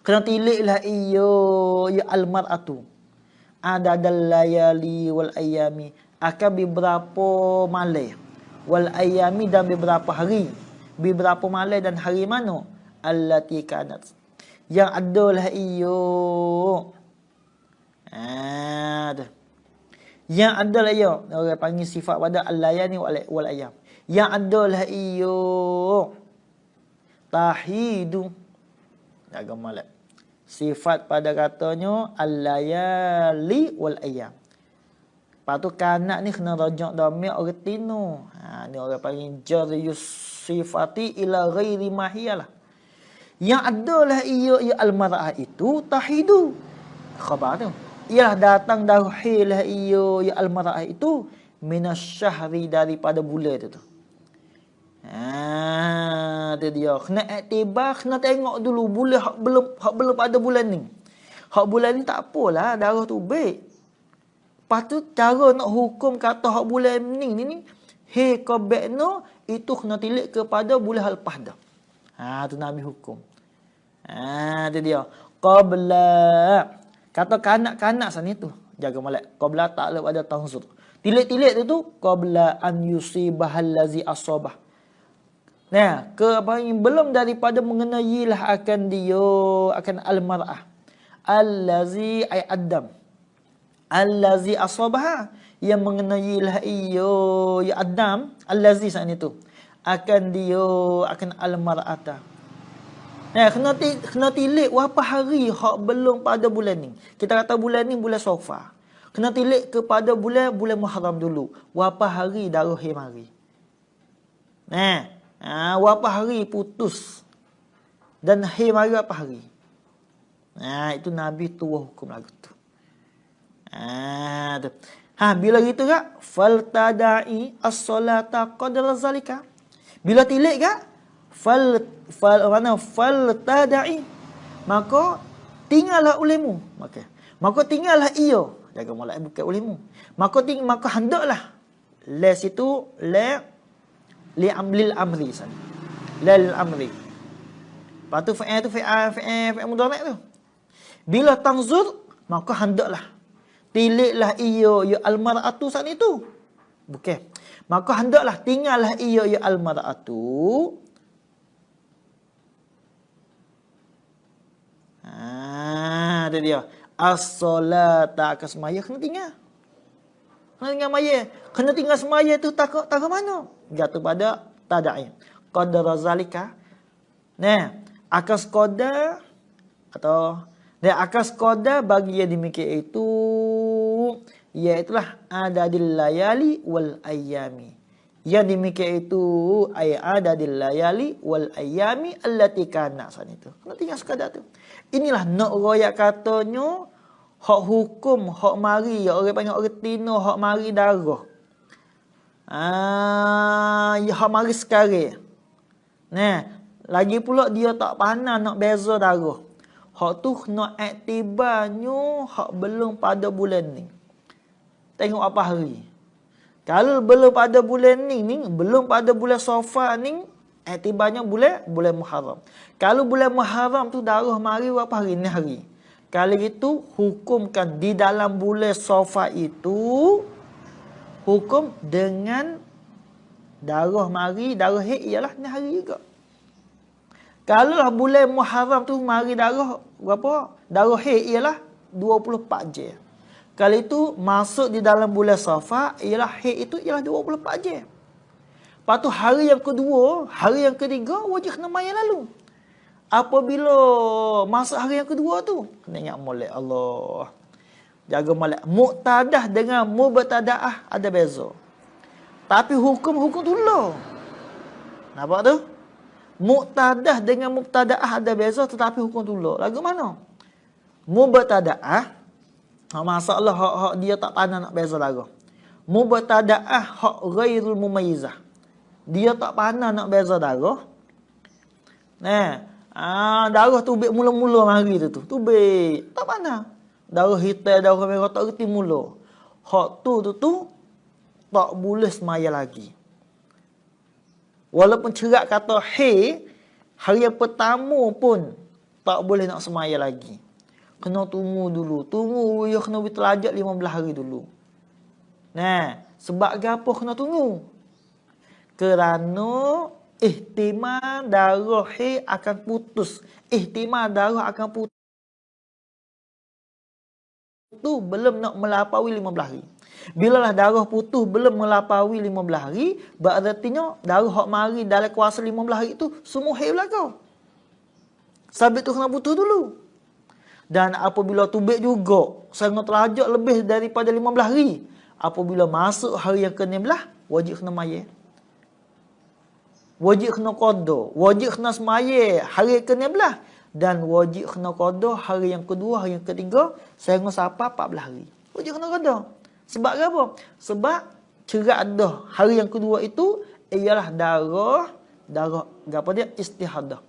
Kena tiliklah ia al-mar'atu. Adadal layali wal ayami, akan beberapa malam. Wal ayami, dan beberapa hari. Beberapa malam dan hari mana? Allati kanat. Yang adalah ia. Yang adalah ia. Orang panggil sifat pada al-layani wal ayam. Yang adalah ia tahidu. Jaga malak. Sifat pada katanya al-layali wal ayyam. Lepas tu kanak ni kena rajak dhamir orang tino. Ni orang panggil jariyus sifati ila ghairi mahiyalah. Yang adalah ia al-mar'ah itu tahidu. Khabar tu. Ialah datang dahilah ia al-mar'ah itu minasyahri, daripada bulan tu. Itu dia. Kena iktibar, kena tengok dulu bulan hak belum pada bulan ni. Hak bulan ni tak apalah, darah tu baik. Lepas tu cara nak hukum kata hak bulan ni qabekno itu kena tilik kepada bulan lepas dah. Tu Nabi hukum. Itu dia. Qabla, kata kanak-kanak sana tu, jaga malak. Qabla tak ada tahun sur. Tilik-tilik tu qabla an yusibahal ladzi asabah. Nah, belum daripada mengenailah akan dia, akan al-mar'ah. Allazi ay adam. Allazi asabah, yang mengenailah ia adam, allazi saat itu. Akan dia, akan al-mar'ata. Nah, kena tilik berapa hari hak belum pada bulan ni. Kita kata bulan ni bulan Safar. Kena tilik kepada bulan Muharram dulu. Berapa hari darah mari. Nah, berapa hari putus. Dan hai mari berapa hari. Itu Nabi tuah hukum lagu tu. Tu. Bila gitu kak, faltada'i as-salata qadra zalika. Bila tilik kak, faltada'i, maka tinggallah ulemu. Maka tinggallah ia. Jaga molek bukan ulemu. Maka hendaklah. La situ la li amlil amri sana. La lil amri. Patu fa'il tu fa'il mudhari' tu. Bila tanzur, maka hendaklah tiliklah ia almar'atu saat itu. Bukan. Maka hendaklah tinggallah ia almar'atu. Itu dia. As-salata akan semaya kena tinggal. Kena tinggal maya. Kena tinggal semaya tu tak ke mana? Jatuh pada tada'i. Qadra zalika. Nah, akan sekadar atau dan akan sekadar bagi yang demikian itu, iaitulah adadil layali wal ayami. Yang demikian itu adadil layali wal ayami allati kana san itu. Kena tinggal sekadar tu. Inilah nak royak katanya hak hukum, hak mari, orang panggil orang tino, hak mari darah. Hak mari sekarang. Nah, lagi pula dia tak pandai nak beza darah. Hak tu kena iktibarnya hak belum pada bulan ni. Tengok apa hari. Kalau belum pada bulan ni belum pada bulan Safar ni, iktibarnya bulan Muharram. Kalau bulan Muharram tu darah mari berapa hari ni hari. Kalau itu hukumkan di dalam bulan Safar itu hukum dengan darah mari, darah haid ialah ni hari juga. Kalau lah bulan Muharram tu mari darah berapa? Darah haid ialah 24 je. Kalau itu masuk di dalam bulan Safar ialah haid itu ialah 24 je. Lepas tu hari yang kedua, hari yang ketiga wajib kena maya lalu. Apabila masuk hari yang kedua tu, kena ingat molek Allah. Jaga molek. Muqtadah dengan mubtadaah ada beza. Tapi hukum-hukum tu lah. Nampak tu? Muqtadah dengan mubtadaah ada beza tetapi hukum tula. Lagu mana? Mubtadaah masalah hak dia tak pandai nak beza lagu. Mubtadaah hak ghairul mumayyizah. Dia tak pandai nak beza darah. Darah tubik mula-mula mari tu. Tubik tak pandai. Darah hitam, darah merah tak reti mula. Hak tu tak boleh semaya lagi. Walaupun cerak kata hai, hari yang pertama pun tak boleh nak semaya lagi. Kena tunggu dulu. Tunggu, ya kena bertelajak 15 hari dulu. Sebab apa kena tunggu? Kerana ihtimal darah hai akan putus. Ihtimal darah akan putus. Tu belum nak melampaui 15 hari. Bilalah darah putus belum melampaui 15 hari, berartinya darah hak mari dalam kuasa 15 hari itu semua haid belakang. Sabit tu kena putus dulu. Dan apabila tubik juga sangat terlajak lebih daripada 15 hari, apabila masuk hari yang ke-16 wajib kena maya. Wajib kena qada, wajib kena semaya hari ke-16 dan wajib kena qada hari yang kedua, hari yang ketiga sehingga sampai 14 hari. Wajib kena qada. Sebab apa? Sebab cerak dah hari yang kedua itu ialah darah apa dia? Istihadah.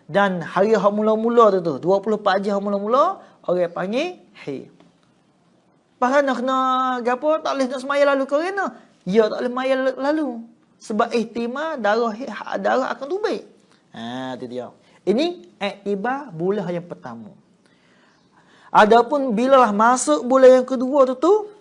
Dan hari yang mula-mula tu 24 jam mula-mula orang panggil haid. Pasal nak kena gapo tak boleh nak semaya lalu kerana ya tak boleh semaya lalu. Sebab ihtimal darah akan tubik. Tu dia. Ini iktibar bulan yang pertama. Adapun bilalah masuk bulan yang kedua tu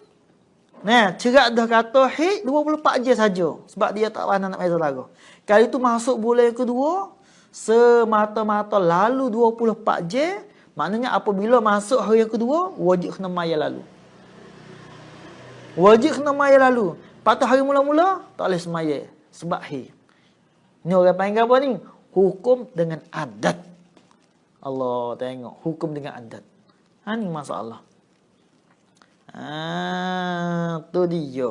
cerak dah kata haid 24 je saja. Sebab dia tak pandai nak beza darah. Kali itu masuk bulan yang kedua, semata-mata lalu 24 je, maknanya apabila masuk hari yang kedua, wajib kena maya lalu. Wajib kena maya lalu. Patut hari mula-mula, tak boleh semaya. Sebab haid. Ni orang panggil apa ni? Hukum dengan adat. Allah tengok. Hukum dengan adat. Ni masalah. Tu dia.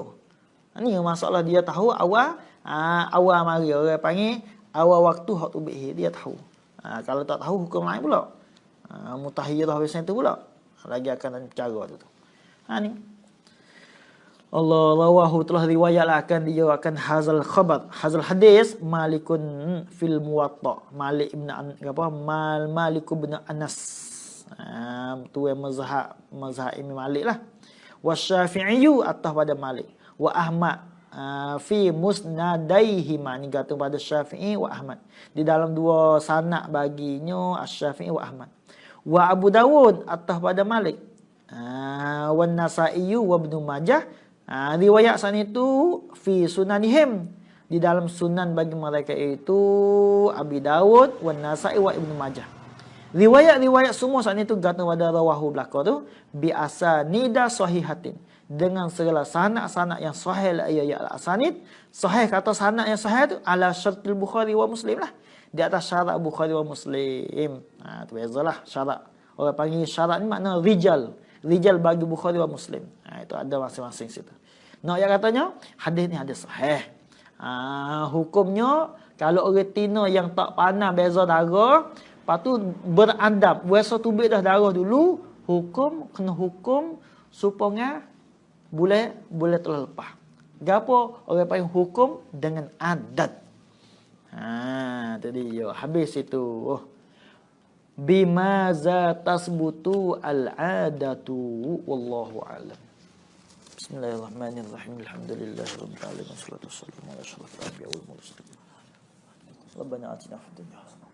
Ni masalah dia tahu awal Awal mari orang panggil awal waktu hak tubih dia tahu. Kalau tak tahu hukum lain pula. Mutahhirah biasanya tu pula. Lagi akan ada cara tu. Ni. Allah rawahu telah riwayatlah akan dia akan hazal khabar, hazal hadis Malikun fil Muwatta. Malik ibn Malik ibn Anas. Tu yang mazhab Imam Malik lah. Wasyafi'i atas pada Malik. Wa Ahmad fi musnadaihima, ni kata pada Syafi'i wa Ahmad. Di dalam dua sanad baginya Asy-Syafi'i wa Ahmad. Wa Abu Dawud atas pada Malik. Wa Nasa'i wa Ibnu Majah. Riwayat sana itu fi sunanihim, di dalam sunan bagi mereka itu Abi Dawud wa Nasa'i wa Ibnu Majah. Riwayat semua sana itu kata pada rawahu belaka tu bi asanida sahihatin, dengan segala sanad yang sahih la ya al-asanid. Sahih kata sanad yang sahih tu ala syartil Bukhari wa Muslim lah, di atas syarat Bukhari wa Muslim. Tu bezalah syarat. Orang panggil syarat ni makna rijal bagi Bukhari wa Muslim. Itu ada masing-masing situ. Yang katanya hadis ni hadis sahih. Hukumnya kalau orang tina yang tak pandai beza darah, lepas tu beradab, biasa tubik dah darah dulu, kena hukum supaya boleh telah lepas. Gapo orang panggil hukum dengan adat. Tadi habis itu. Bimaza tasbutu al-adatu wallahu a'lam. Bismillahirrahmanirrahim. Alhamdulillahirabbil alamin. Wassalatu wassalamu ala asyrofil anbiya'i wal mursalin. Rabbana atina fid dunya hasanah